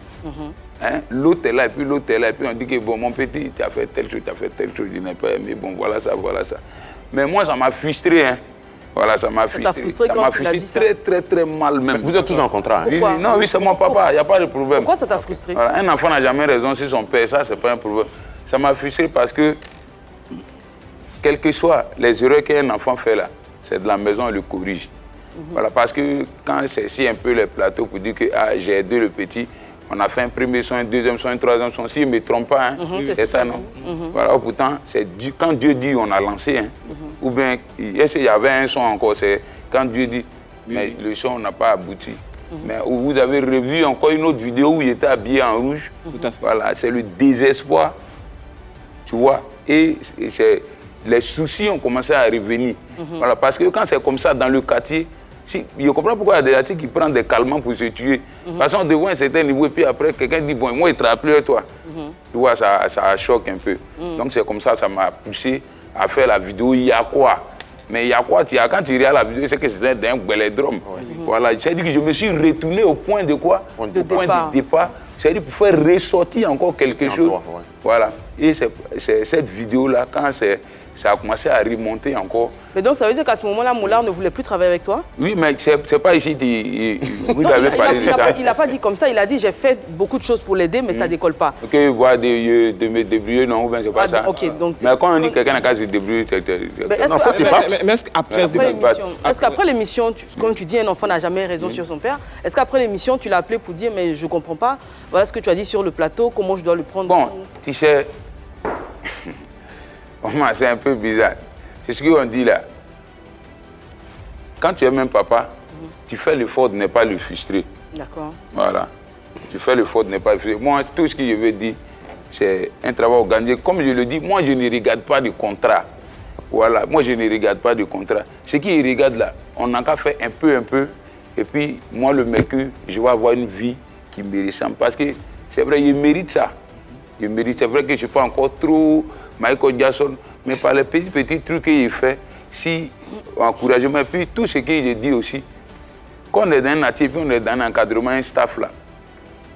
Hein? L'autre est là, et puis l'autre est là, et puis on dit que bon, mon petit, tu as fait telle chose, tu as fait telle chose, je n'ai pas aimé, bon, voilà ça, voilà ça. Mais moi, ça m'a frustré, hein. Voilà, ça m'a frustré. Ça m'a frustré très mal même. Mais vous êtes toujours en contrat. Oui, non, oui, c'est mon papa, il n'y a pas de problème. Pourquoi ça t'a frustré? Voilà, un enfant n'a jamais raison sur son père, ça, c'est pas un problème. Ça m'a frustré parce que, quelles que soient les erreurs qu'un enfant fait là, c'est de la maison, on le corrige. Voilà, parce que quand c'est si un peu les plateaux pour dire que ah, j'ai aidé le petit, on a fait un premier son, un deuxième son, un troisième son, si je ne me trompe pas, hein, c'est ça, non? Voilà, pourtant, quand Dieu dit on a lancé, hein, ou bien, est-ce qu'il y avait un son encore, c'est quand Dieu dit, mais le son n'a pas abouti. Mais vous avez revu encore une autre vidéo où il était habillé en rouge. Voilà, c'est le désespoir, tu vois, et c'est... Les soucis ont commencé à revenir. Voilà, parce que quand c'est comme ça dans le quartier, je comprends pourquoi il y a des artistes qui prennent des calmants pour se tuer. Parce qu'on devant un certain niveau, et puis après, quelqu'un dit, bon, moi, il te rappelle toi. Tu vois, ça choque un peu. Donc c'est comme ça, ça m'a poussé à faire la vidéo. Il y a quoi? Mais il y a quoi? Quand tu regardes la vidéo, c'est que c'était un bélodrome. Voilà, c'est-à-dire que je me suis retourné au point de quoi? Au point de départ. C'est-à-dire pour faire ressortir encore quelque chose. Voilà. Et c'est cette vidéo-là, quand ça a commencé à remonter encore. Mais donc ça veut dire qu'à ce moment-là, Mollard ne voulait plus travailler avec toi? Oui, mais c'est pas ici, vous avez parlé de ça. Il n'a pas dit comme ça, il a dit j'ai fait beaucoup de choses pour l'aider, mais ça ne décolle pas. Ok, voir de me débrouiller, non, ben, c'est pas ça. Okay, donc mais quand on dit que quelqu'un n'a qu'à se débrouiller, mais est-ce qu'après l'émission, comme tu dis, un enfant n'a jamais raison sur son père, est-ce qu'après l'émission, tu l'as appelé pour dire mais je ne comprends pas, voilà ce que tu as dit sur le plateau, comment je dois le prendre? Bon, tu sais, c'est un peu bizarre. C'est ce qu'on dit là. Quand tu es même papa, tu fais l'effort de ne pas le frustrer. D'accord. Voilà. Tu fais l'effort de ne pas le frustrer. Moi, tout ce que je veux dire, c'est un travail organisé. Comme je le dis, moi, je ne regarde pas de contrat. Voilà. Moi, je ne regarde pas de contrat. Ce qu'ils regardent là, on n'a qu'à faire un peu. Et puis, moi, le mec, je vais avoir une vie qui me ressemble. Parce que c'est vrai, il mérite ça. Il mérite. C'est vrai que je ne suis pas encore trop Michael Jackson, mais par les petits trucs qu'il fait, si encouragement, et puis tout ce que j'ai dit aussi, quand on est dans un natif, on est dans un encadrement, un staff là,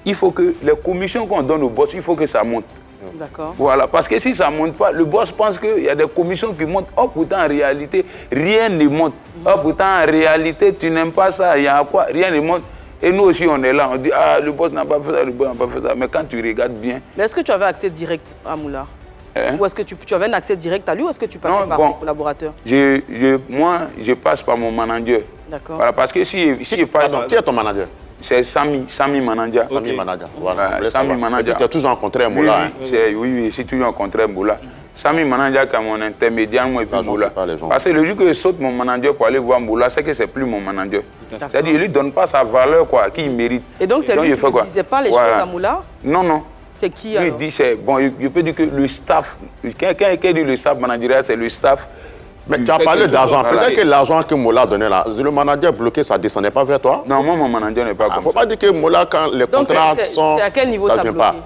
il faut que les commissions qu'on donne au boss, il faut que ça monte. D'accord. Voilà, parce que si ça ne monte pas, le boss pense qu'il y a des commissions qui montent. Oh, pourtant, en réalité, rien ne monte. Oh, pourtant, en réalité, tu n'aimes pas ça, il y a quoi? Rien ne monte. Et nous aussi, on est là, on dit, ah, le boss n'a pas fait ça, le boss n'a pas fait ça. Mais quand tu regardes bien... Mais est-ce que tu avais accès direct à Mollard? Ou est-ce que tu avais un accès direct à lui ou est-ce que tu passais par ses collaborateurs? Moi, je passe par mon manager. D'accord. Voilà, parce que si je passe... Qui est ton manager? C'est Sami Manandja. Sami Manandja, voilà. Sami Manandja. Tu as toujours rencontré Mollard, hein? Oui, j'ai toujours rencontré Mollard. Sami Manandja, qui est mon intermédiaire, moi et puis Mollard. Parce que le jour que je saute mon manager pour aller voir Mollard, c'est que c'est plus mon manager. C'est-à-dire qu'il ne lui donne pas sa valeur qu'il mérite. Et donc, c'est lui qui ne disait pas les choses à Mollard? Non. C'est qui alors? Il dit, bon, je peux dire que le staff, quelqu'un qui dit le staff managérial, c'est le staff. Mais tu as parlé d'argent. Peut-être que l'argent que Mollard donnait là, le manager bloqué, ça ne descendait pas vers toi? Non, moi, mon manager n'est pas comme ça. Il ne faut pas dire que Mollard, quand les contrats sont... C'est à quel niveau ça bloqué?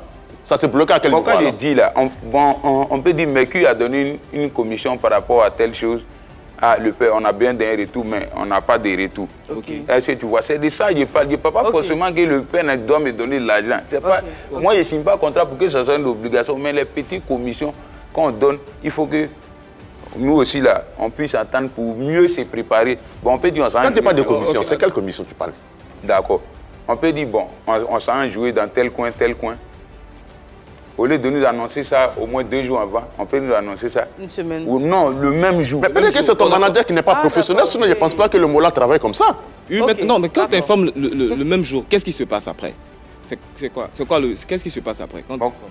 Ça s'est bloqué à quel niveau? Quand il dit là, on peut dire Mercure a donné une commission par rapport à telle chose. Ah, le père, on a bien des retours, mais on n'a pas de retours. Okay. Est-ce que tu vois? C'est de ça que je parle. Je ne parle pas forcément que le père doit me donner de l'argent. Moi, je ne signe pas contrat pour que ça soit une obligation, mais les petites commissions qu'on donne, il faut que nous aussi, là, on puisse attendre pour mieux se préparer. Bon, on peut dire, quand tu n'as pas de commission, c'est quelle commission tu parles? D'accord. On peut dire, bon, on s'en jouer dans tel coin, tel coin. Au lieu de nous annoncer ça au moins 2 jours avant, on peut nous annoncer ça. Une semaine. Ou non, le même jour. Mais peut-être que c'est ton manager qui n'est pas professionnel, sinon je ne pense pas que le Mola travaille comme ça. Oui, non, mais quand tu informes le même jour, qu'est-ce qui se passe après? Qu'est-ce qui se passe après?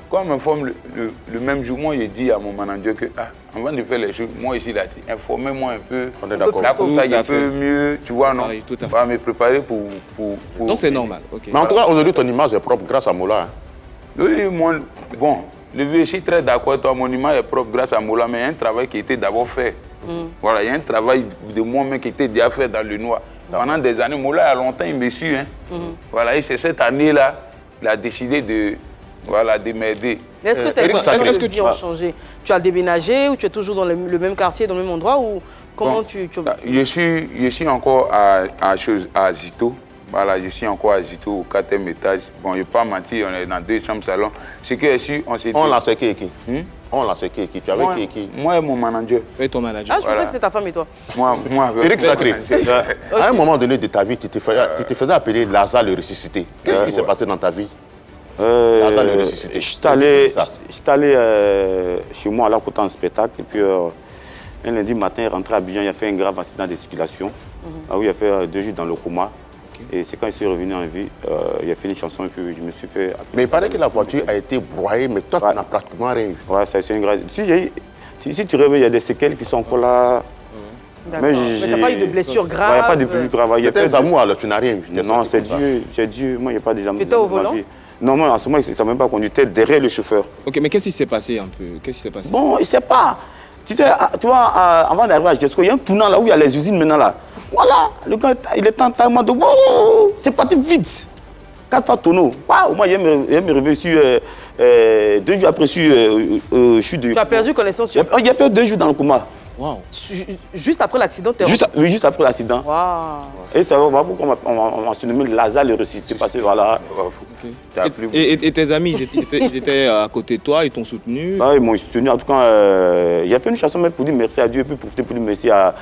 Quand on m'informe le même jour, moi, je dis à mon manager que, avant de faire les choses, moi ici, là, informez-moi un peu. On est d'accord. Là, comme ça, je peux mieux, tu vois, non? Oui, tout à fait. Me préparer pour... Non, c'est normal. Okay. Mais en tout cas, aujourd'hui, ton image est propre grâce à Mola. Hein. Oui, bon, je suis très d'accord avec toi, mon image est propre grâce à Mola, mais il y a un travail qui était d'abord fait. Voilà, il y a un travail de moi-même qui était déjà fait dans le noir. Pendant des années, Mola, il y a longtemps, il me suit. Hein. Voilà, et c'est cette année-là, il a décidé de m'aider. Est-ce que tes vies ont changé? Tu as déménagé ou tu es toujours dans le même quartier, dans le même endroit ou comment Je suis encore à Zito. Voilà, je suis encore à Zito au 4e étage. Bon, je ne vais pas mentir, on est dans 2 chambres salon. C'est que ici, on s'est dit... On l'a séqué qui? On l'a séqué qui? Tu avais qui? Moi et mon manager. Et ton manager. Ah, je pensais que c'était ta femme et toi. Moi Eric Sacré, à un moment donné de ta vie, tu te faisais appeler Lazare le ressuscité. Qu'est-ce qui s'est passé dans ta vie? Lazare le ressuscité. Je suis allé chez moi à la côté en spectacle. Et puis, un lundi matin, il est rentré à Abidjan, il a fait un grave accident de circulation. Où il a fait 2 jours dans le coma. Et c'est quand je suis revenu en vie, il a fait une chanson et puis je me suis fait... Mais il paraît que la voiture a été broyée, mais toi, tu n'as pratiquement rien eu. Ouais, c'est une grave... Si tu rêves, il y a des séquelles qui sont encore là. Mais tu n'as pas eu de blessure grave? Il n'y a pas de blessure grave. C'était des amours, alors tu n'as rien eu. Non, c'est Dieu. Moi, il n'y a pas des amours. Tu étais au volant? Non, moi, en ce moment, il ne savait même pas conduire. J'étais derrière le chauffeur. Ok, mais qu'est-ce qui s'est passé un peu? Qu'est-ce qui s'est passé? Bon, il ne sait pas. Tu sais, tu vois, avant d'arriver à Jesco, il y a un tournant là où il y a les usines maintenant là. Voilà, le gars, il est en taille, de wow, c'est parti vite. 4 fois tonneau. Waouh, moi, il me réveille sur 2 jours après, je suis de... Tu as perdu connaissance sur... Il a fait 2 jours dans le coma. Wow. Juste après l'accident, tu es... Oui, juste après l'accident. Wow. Et ça va pourquoi on m'a surnommé Lazare le ressuscité, parce que voilà. Okay. Et tes amis, ils étaient à côté de toi, ils t'ont soutenu? Ils m'ont soutenu. En tout cas, il a fait une chanson même pour dire merci à Dieu et puis pour dire merci à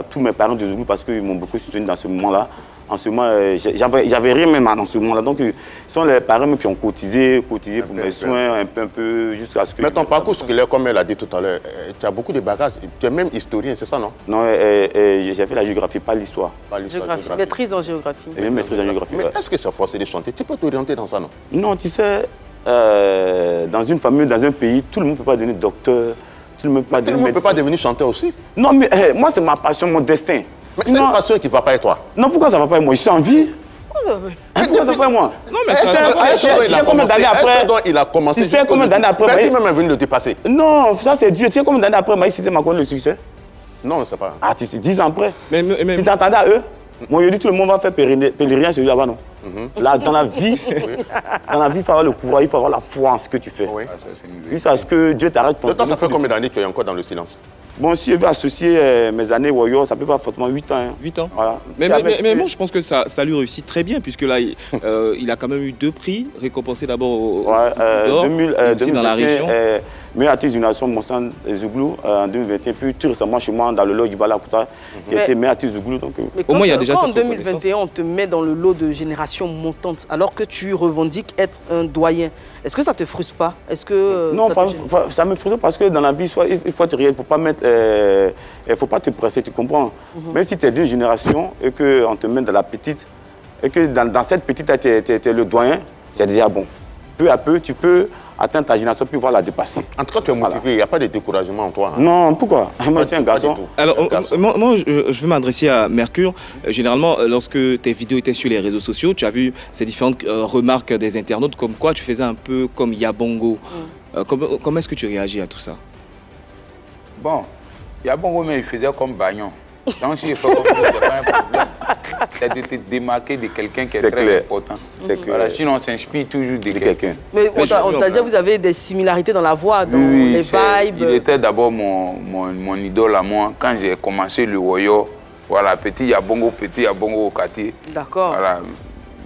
tous mes parents de Zoulou parce qu'ils m'ont beaucoup soutenu dans ce moment-là. En ce moment, j'avais rien même dans ce moment-là. Donc, ce sont les parents qui ont cotisé pour mes soins, un peu, jusqu'à ce que... Mais ton parcours scolaire, comme elle a dit tout à l'heure, tu as beaucoup de bagages. Tu es même historien, c'est ça, non? Non, j'ai fait la géographie, pas l'histoire. Géographie. Maîtrise en géographie. Et même maîtrise en géographie. Mais est-ce que c'est forcé de chanter? Tu peux t'orienter dans ça, non? Non, tu sais, dans une famille, dans un pays, tout le monde ne peut pas devenir docteur. Tout le monde ne peut pas devenir chanteur aussi? Non, mais moi, c'est ma passion, mon destin. Mais c'est une passion qui ne va pas avec toi. Non, pourquoi ça ne va pas avec moi? Je suis en vie. Pourquoi ça ne va pas avec moi? Non, mais tu sais combien d'années après il a commencé? Tu sais combien d'années après? Qui même est venu le dépasser? Non, ça c'est Dieu. Tu sais combien d'années après Maïs Cissé m'a connu le succès? Non, je ne sais pas. Ah, tu sais, 10 ans après. Tu t'entendais à eux? Moi, je dis tout le monde va faire pèlerinage sur lui là-bas, non? Là, dans la vie, il faut avoir le courage, il faut avoir la foi en ce que tu fais. Oui. Jusqu'à ce que Dieu t'arrête ton... De temps, ça fait combien d'années que tu es encore dans le silence? Bon, si je veux associer mes années Woyo, ça peut faire fortement 8 ans. Hein. 8 ans. Voilà. Mais moi, je pense que ça lui réussit très bien, puisque là, il a quand même eu 2 prix, récompensé d'abord au d'or, aussi dans la région. Meilleur artiste d'une nation, Monsan Zouglou, en 2021, puis tout récemment chez moi, dans le lot du Balakuta, il était meilleur artiste Zouglou. Donc, au moins, il y a déjà quand cette en 2021, on te met dans le lot de génération montante, alors que tu revendiques être un doyen, est-ce que ça ne te frustre pas? Est-ce que non, ça me frustre parce que dans la vie, il faut être réel, il ne faut pas mettre... il faut pas te presser, tu comprends? Même si tu es d'une génération et qu'on te met dans la petite, et que dans cette petite, tu es le doyen, c'est déjà bon. Peu à peu, tu peux atteindre ta génération puis voir la dépasser. En tout cas, tu es motivé, il n'y a pas de découragement en toi. Hein? Non, pourquoi? Moi, c'est un garçon. Alors, moi, je veux m'adresser à Mercure. Généralement, lorsque tes vidéos étaient sur les réseaux sociaux, tu as vu ces différentes remarques des internautes, comme quoi tu faisais un peu comme Yabongo. Comment est-ce que tu réagis à tout ça? Bon, Yabongo, mais il faisait comme Bagnon. Donc, s'il fait comme ça, il n'y a pas un problème. c'est de te démarquer de quelqu'un qui est très important. Voilà, sinon, on s'inspire toujours de quelqu'un. Mais on t'a dit que vous avez des similarités dans la voix, dans les vibes. Il était d'abord mon idole à moi. Quand j'ai commencé le Woyo, voilà, petit Yabongo au quartier. D'accord. Voilà,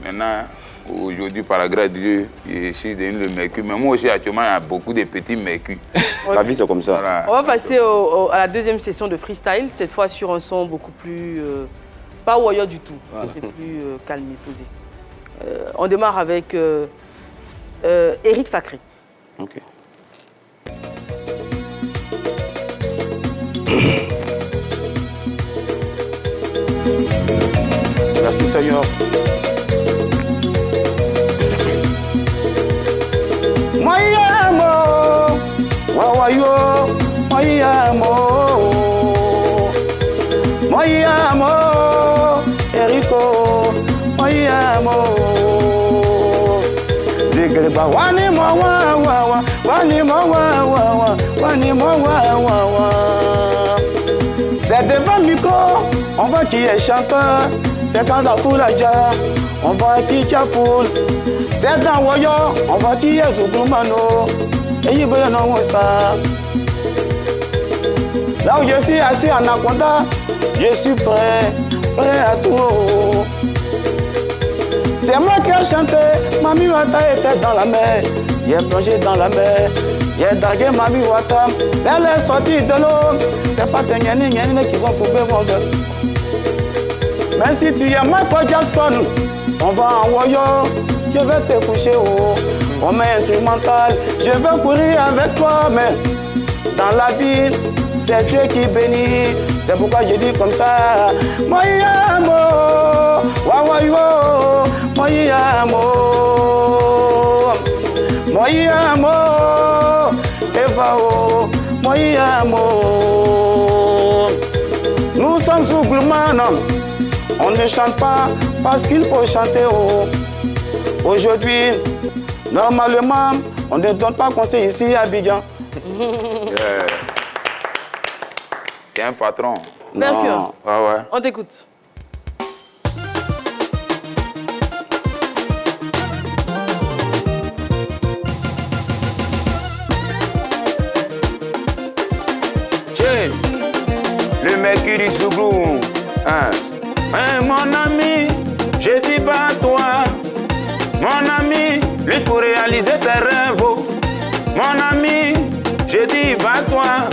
maintenant, aujourd'hui, par la grâce de Dieu, je suis devenu le Mercure. Mais moi aussi, actuellement, il y a beaucoup de petits Mercures. La vie, c'est comme ça. Voilà. On va passer à la deuxième session de freestyle, cette fois sur un son beaucoup plus... pas Woyo du tout, c'est plus calme et posé. On démarre avec Eric Sacré. Ok. Merci Seigneur. Moyamo, wawayo, moyamo, moyamo, Eriko, moyamo. Zigelba wani mo wa, wani mo wa, wani mo wa. C'est devant Miko, on voit qui est chanteur. C'est quand la foule a déjà, on voit qui a foule. C'est dans Woyo, on voit qui est Zougoumano. Et il veut non ça. Là où je suis assis en Anaconda, je suis prêt à tout. C'est moi qui ai chanté, Mami Wata était dans la mer. J'ai plongé dans la mer, j'ai dragué Mami Wata. Elle est sortie de l'eau, c'est pas tes gagné qui vont couper mon gueule. Mais si tu es Michael Jackson, on va en Woyo, je vais te coucher haut. On met instrumental, je vais courir avec toi, mais dans la vie, c'est Dieu qui bénit. C'est pourquoi je dis comme ça, Moyamo, wawayo, Moyamo, Moyamo, Evao, Moyamo. Nous sommes Zouglouman. On ne chante pas parce qu'il faut chanter haut. Aujourd'hui, normalement, on ne donne pas conseil ici à Abidjan. T'es un patron. Mercure, ouais. On t'écoute. Tiens, le Mercure Zouglou. Mon ami, je dis pas toi. Mon ami, lui pour réaliser tes rêves. Mon ami, je dis pas toi.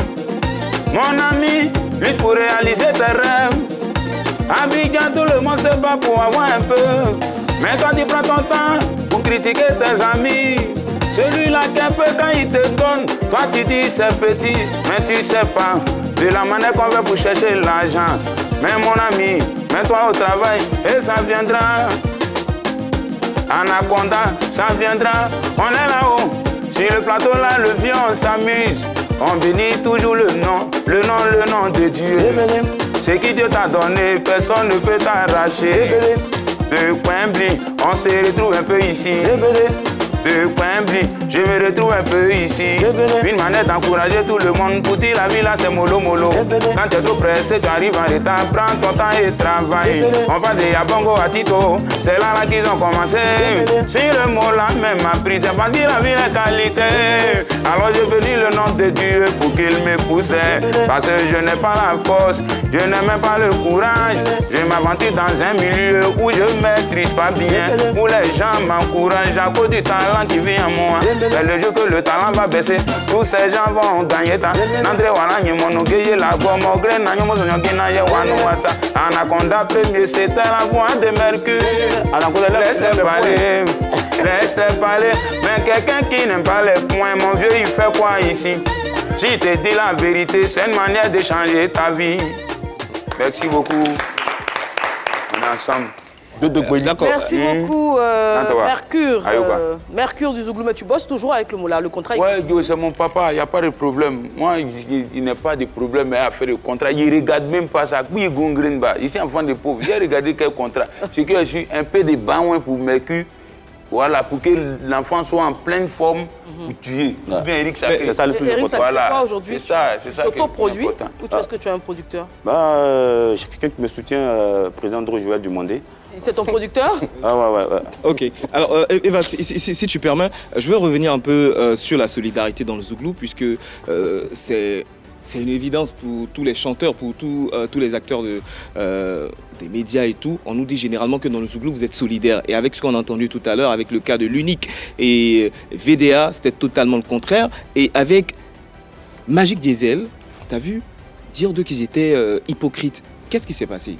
Mon ami, lui pour réaliser tes rêves. Abidjan, tout le monde se bat pour avoir un peu. Mais quand tu prends ton temps pour critiquer tes amis, celui-là qui est peu quand il te donne, toi tu dis c'est petit, mais tu sais pas de la manière qu'on veut pour chercher l'argent. Mais mon ami, mets-toi au travail et ça viendra. Anaconda, ça viendra. On est là-haut, sur le plateau là, le vieux, on s'amuse. On bénit toujours le nom de Dieu. Ce qui Dieu t'a donné, personne ne peut t'arracher. De Quimbly, on se retrouve un peu ici. De Quimbly, je me retrouve un peu ici. Une manette d'encourager tout le monde. Pour dire la vie là c'est mollo mollo. Quand tu es trop pressé, tu arrives en retard. Prends ton temps et travaille. On va de Yabongo à Tito. C'est là qu'ils ont commencé. Si le mot là même m'a pris, c'est pas dire la vie la qualité. Alors je bénis le nom de Dieu pour qu'il me pousse. Parce que je n'ai pas la force, je n'ai même pas le courage. Je m'aventure dans un milieu où je maîtrise pas bien. Où les gens m'encouragent à cause du talent qui vient à moi. C'est le jour que le talent va baisser, tous ces gens vont gagner ta. N'andré wala ni mono geye la gomme ogre na nyomo zonyo gina ye wanu wasa. Anaconda premier c'était la voix de Mercure. Laisse-les parler, laisse-les parler. Mais quelqu'un qui n'aime pas les points, mon vieux il fait quoi ici? Si te dis la vérité, c'est une manière de changer ta vie. Merci beaucoup. On est ensemble. Merci beaucoup, Mercure. Mercure du Zouglou, mais tu bosses toujours avec le Moula, le contrat. Ouais, c'est mon papa, il n'y a pas de problème. Moi, il n'y a pas de problème à faire le contrat. Il ne regarde même pas ça. Ici, enfant de pauvre, j'ai regardé quel contrat. C'est que je suis un peu de bain pour Mercure. Voilà, pour que l'enfant soit en pleine forme pour tuer. Ou bien Eric Sacré. C'est ça le plus important. Voilà. Aujourd'hui, c'est ça tu t'auto-produis ou est-ce que tu es un producteur? J'ai quelqu'un qui me soutient, président Andro Joël Dumondé. C'est ton producteur? Ouais. Ok. Alors, Eva, si tu permets, je veux revenir un peu sur la solidarité dans le Zouglou, puisque c'est une évidence pour tous les chanteurs, pour tous les acteurs des médias et tout. On nous dit généralement que dans le Zouglou, vous êtes solidaires. Et avec ce qu'on a entendu tout à l'heure, avec le cas de l'Unique et VDA, c'était totalement le contraire. Et avec Magic Diesel, tu as vu dire d'eux qu'ils étaient hypocrites. Qu'est-ce qui s'est passé?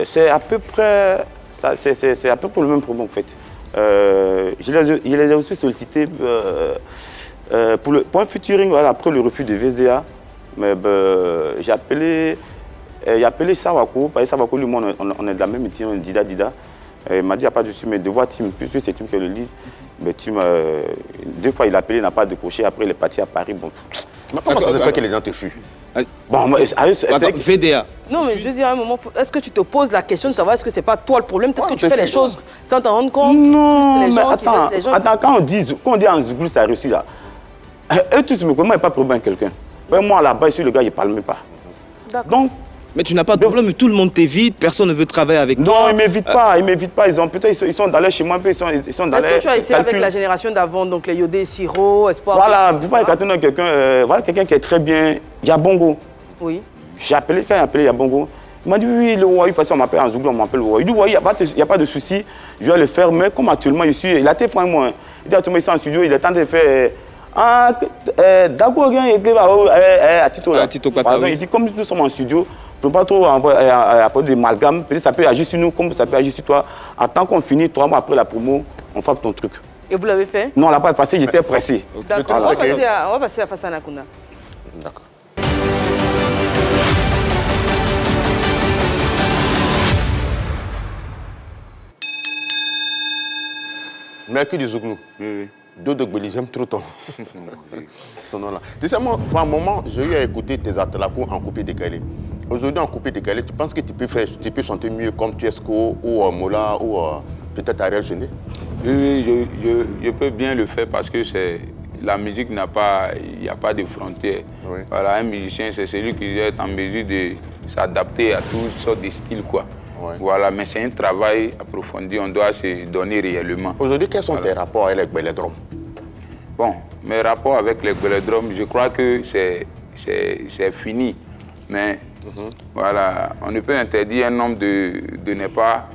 C'est à peu près le même problème en fait. Je les ai aussi sollicités pour un featuring, voilà, après le refus de VSDA. Mais j'ai appelé Sawako, parce que Sawako, lui, moi, on est de la même équipe, on est Dida. Il m'a dit, il n'y a pas de souci, mais devoir Tim, puisque c'est Tim qui le lit. Mais Tim, 2 fois il a appelé, il n'a pas décroché, après il est parti à Paris. Bon. Mais comment ça se fait que les gens te fuient? Bon, VDA. Non, mais je veux dire, à un moment, est-ce que tu te poses la question de savoir est-ce que c'est pas toi le problème? Peut-être que tu fais les choses sans t'en rendre compte. Non, mais attends, quand on dit en Zouglou, ça a réussi là. Eux tous me connaissent, moi, il n'y a pas de problème avec quelqu'un. Moi, là-bas, je suis le gars, il ne parle même pas. Donc, mais tu n'as pas de problème, tout le monde t'évite, personne ne veut travailler avec toi. Non, ils ne m'évitent pas, Peut-être ils sont dans chez moi, ils sont dans Est-ce que tu as essayé avec la génération d'avant, donc les Yodé, Siro, Espoir? Voilà, vous parlez quand on a quelqu'un qui est très bien, Yabongo. Oui. J'ai appelé, quand il a appelé Yabongo, il m'a dit oui, le Waï, parce qu'on m'appelle en Zouglou, on m'appelle le Waï. Il dit oui, il n'y a pas de souci, je vais le faire, mais comme actuellement, il a été franc moi. Il dit actuellement, il est en studio, il est en train de faire. D'accord, à Tito, pardon, il dit comme nous sommes en studio, je ne peux pas trop apporter des amalgames. Peut-être ça peut agir sur nous comme ça peut agir sur toi. En tant qu'on finit 3 mois après la promo, on frappe ton truc. Et vous l'avez fait? Non, on ne l'a pas passé, j'étais pressé. D'accord, on va passer à Fassana Kounda. D'accord. Mercure du Zouglou. Oui. Dodo Gbeli, j'aime trop ton nom là. Tu sais, moi, par un moment, j'ai eu à écouter tes Atalako en coupé décalé. Aujourd'hui, en coupé décalé, tu penses que tu peux chanter mieux comme Tiesco ou Mola ou peut-être Ariel Gené? Oui, je peux bien le faire parce que la musique il n'y a pas de frontières. Oui. Voilà, un musicien, c'est celui qui doit être en mesure de s'adapter à toutes sortes de styles, quoi. Ouais. Voilà, mais c'est un travail approfondi, on doit se donner réellement. Aujourd'hui, quels sont tes rapports avec les Gbelledrom? Bon, mes rapports avec les Gbelledrom, je crois que c'est fini. Mais voilà, on ne peut interdire un homme de ne pas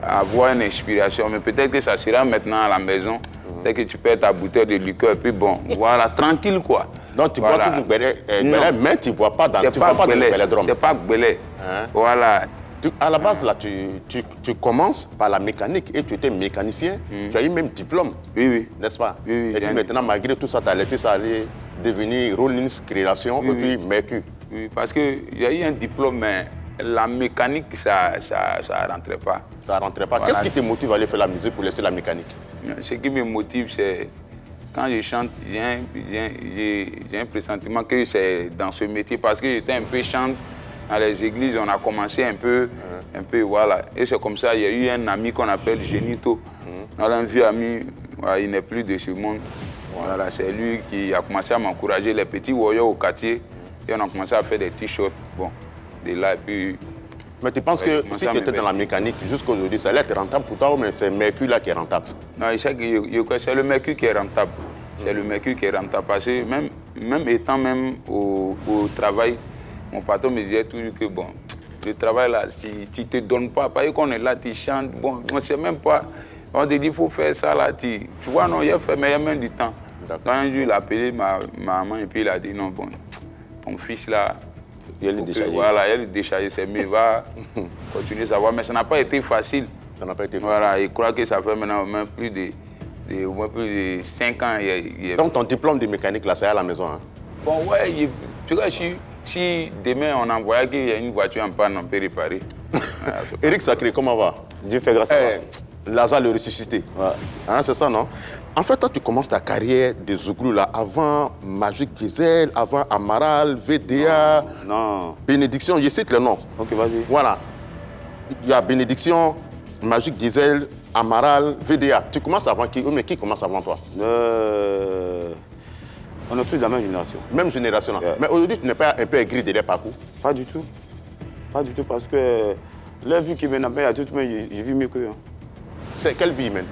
avoir une inspiration. Mais peut-être que ça sera maintenant à la maison. Dès que tu perds ta bouteille de liqueur, et puis bon, voilà, tranquille quoi. Donc tu bois toujours Gbelé, mais tu ne bois pas dans le Gbelledrom. C'est pas Gbelé. Voilà. À la base, là, tu commences par la mécanique et tu étais mécanicien. Tu as eu même diplôme. Oui. N'est-ce pas? Oui. Et puis maintenant, malgré tout ça, tu as laissé ça aller devenir Rollins Création et puis Mercure. Oui, parce qu'il y a eu un diplôme, mais la mécanique, ça ne rentrait pas. Ça ne rentrait pas. Voilà. Qu'est-ce qui te motive à aller faire la musique pour laisser la mécanique? Ce qui me motive, c'est quand je chante, j'ai un pressentiment que c'est dans ce métier parce que j'étais un peu chante dans les églises, on a commencé un peu, voilà. Et c'est comme ça, il y a eu un ami qu'on appelle Genito. Un vieux ami, il n'est plus de ce monde. Voilà, c'est lui qui a commencé à m'encourager, les petits warriors au quartier. Et on a commencé à faire des t-shirts, bon, de là, et puis... Mais tu penses que si tu étais dans la mécanique, jusqu'à aujourd'hui, ça allait être rentable pour toi ou c'est le Mercure là qui est rentable? Non, c'est le Mercure qui est rentable. C'est le Mercure qui est rentable. Parce que même étant au travail, mon patron me disait toujours que bon, le travail là, si tu ne te donnes pas, parce qu'on est là, tu chantes, bon, on ne sait même pas. On te dit qu'il faut faire ça là, tu vois, non, il a fait, mais il y a même du temps. Donc un jour, il a appelé ma maman et puis il a dit non, bon, ton fils là, il est déchargé. Voilà, il est déchargé, c'est mieux, va continuer à voir. Mais ça n'a pas été facile. Ça n'a pas été facile. Voilà, je crois que ça fait maintenant même plus de 5 ans. Donc ton diplôme de mécanique là, c'est à la maison, hein? Bon, ouais, tu vois, si demain on envoyait qu'il y a une voiture en panne, on peut réparer. Voilà, Eric Sacré, comment va? Dieu fait grâce à moi. Lazare le ressuscité. Ouais. Hein, c'est ça, non? En fait, toi, tu commences ta carrière de Zouglou là, avant Magic Diesel, avant Amaral, VDA, non. Bénédiction, je cite le nom. Ok, vas-y. Voilà. Il y a Bénédiction, Magic Diesel, Amaral, VDA. Tu commences avant qui? Mais qui commence avant toi? On est tous de la même génération. Même génération. Yeah. Mais aujourd'hui, tu n'es pas un peu aigri de leur parcours? Pas du tout. Pas du tout, parce que la vie qui mène à paix, j'ai vu mieux qu'eux. Hein. C'est quelle vie, man?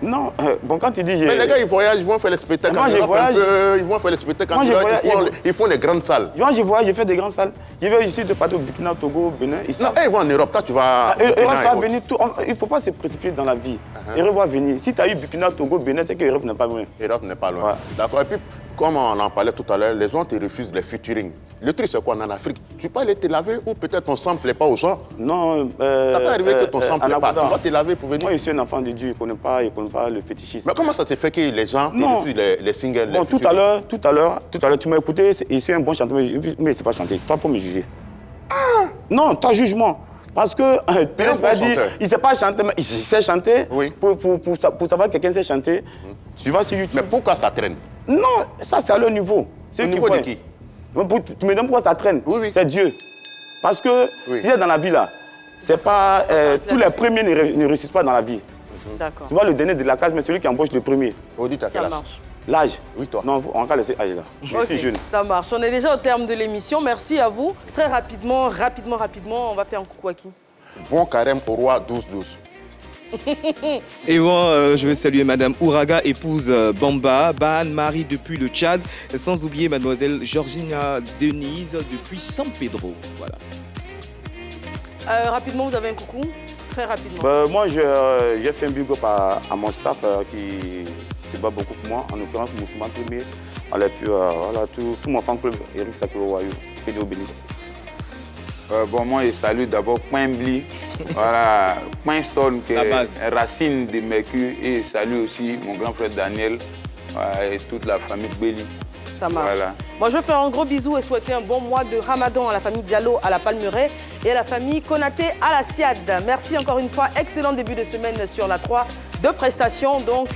Non, bon, quand tu dis... Mais les gars, ils voyagent, ils vont faire les spectacles. Moi, ils vont faire les spectacles en Europe, ils font les grandes salles. Moi, je voyage, je fais des grandes salles. Je vais ici de partout au Burkina, Togo, Bénin. Non, ils vont en Europe, toi, tu vas... Europe va venir tout. Il ne faut pas se précipiter dans la vie. Europe va venir. Si tu as eu Burkina, Togo, Bénin, c'est que l'Europe n'est pas loin. L'Europe n'est pas loin. Ouais. D'accord. Et puis, comme on en parlait tout à l'heure, les gens te refusent les featuring. Le truc, c'est quoi en Afrique? Tu peux aller te laver ou peut-être ton sang ne plaît pas aux gens? Non. Ça peut arriver que ton sang ne plaît pas. Tu vas te laver pour venir? Moi, je suis un enfant de Dieu. Je ne connais pas le fétichisme. Mais comment ça se fait que les gens te refusent les singles? Bon, tout à l'heure, tu m'as écouté. Je suis un bon chanteur, mais je ne sais pas chanter. Toi, il faut me juger. Ah. Non, toi, juge-moi. Parce que peut-être tu vas dire, il ne sait pas chanter, mais il sait chanter. Oui. Pour savoir que quelqu'un sait chanter, tu vas sur YouTube. Mais pourquoi ça traîne? Non, ça, c'est à leur niveau. Au niveau de qui? Tu me demandes pourquoi ça traîne? Oui. C'est Dieu. Parce que si tu es dans la vie là, c'est pas. Tous les premiers ne réussissent pas dans la vie. D'accord. Tu vois le dernier de la case, mais celui qui embauche le premier. Audi, t'as quel âge? L'âge? Oui, toi. Non, on va laisser l'âge là. Je suis jeune. Ça marche. On est déjà au terme de l'émission. Merci à vous. Très rapidement, on va faire un coucou à qui? Bon carême au roi 12-12. Et bon, je vais saluer Madame Ouraga, épouse Bamba, Ban Marie depuis le Tchad, sans oublier Mademoiselle Georgina Denise depuis San Pedro. Voilà. Rapidement, vous avez un coucou? Très rapidement. Moi, j'ai fait un big up à mon staff qui se bat beaucoup pour moi, en l'occurrence Moussouma Premier, et puis voilà, tout mon fan club, Eric Sakuro-Wayou, que Dieu bénisse. Bon, moi, je salue d'abord Point Bli, voilà, Point Stone, qui est racine de Mercure, et je salue aussi mon grand frère Daniel et toute la famille Belli. Ça marche. Voilà. Moi, je fais un gros bisou et souhaiter un bon mois de Ramadan à la famille Diallo à la Palmeraie et à la famille Konaté à la Siad. Merci encore une fois. Excellent début de semaine sur la 3. 2 prestations, donc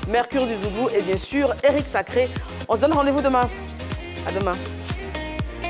Mercure du Zougou et bien sûr Eric Sacré. On se donne rendez-vous demain. À demain.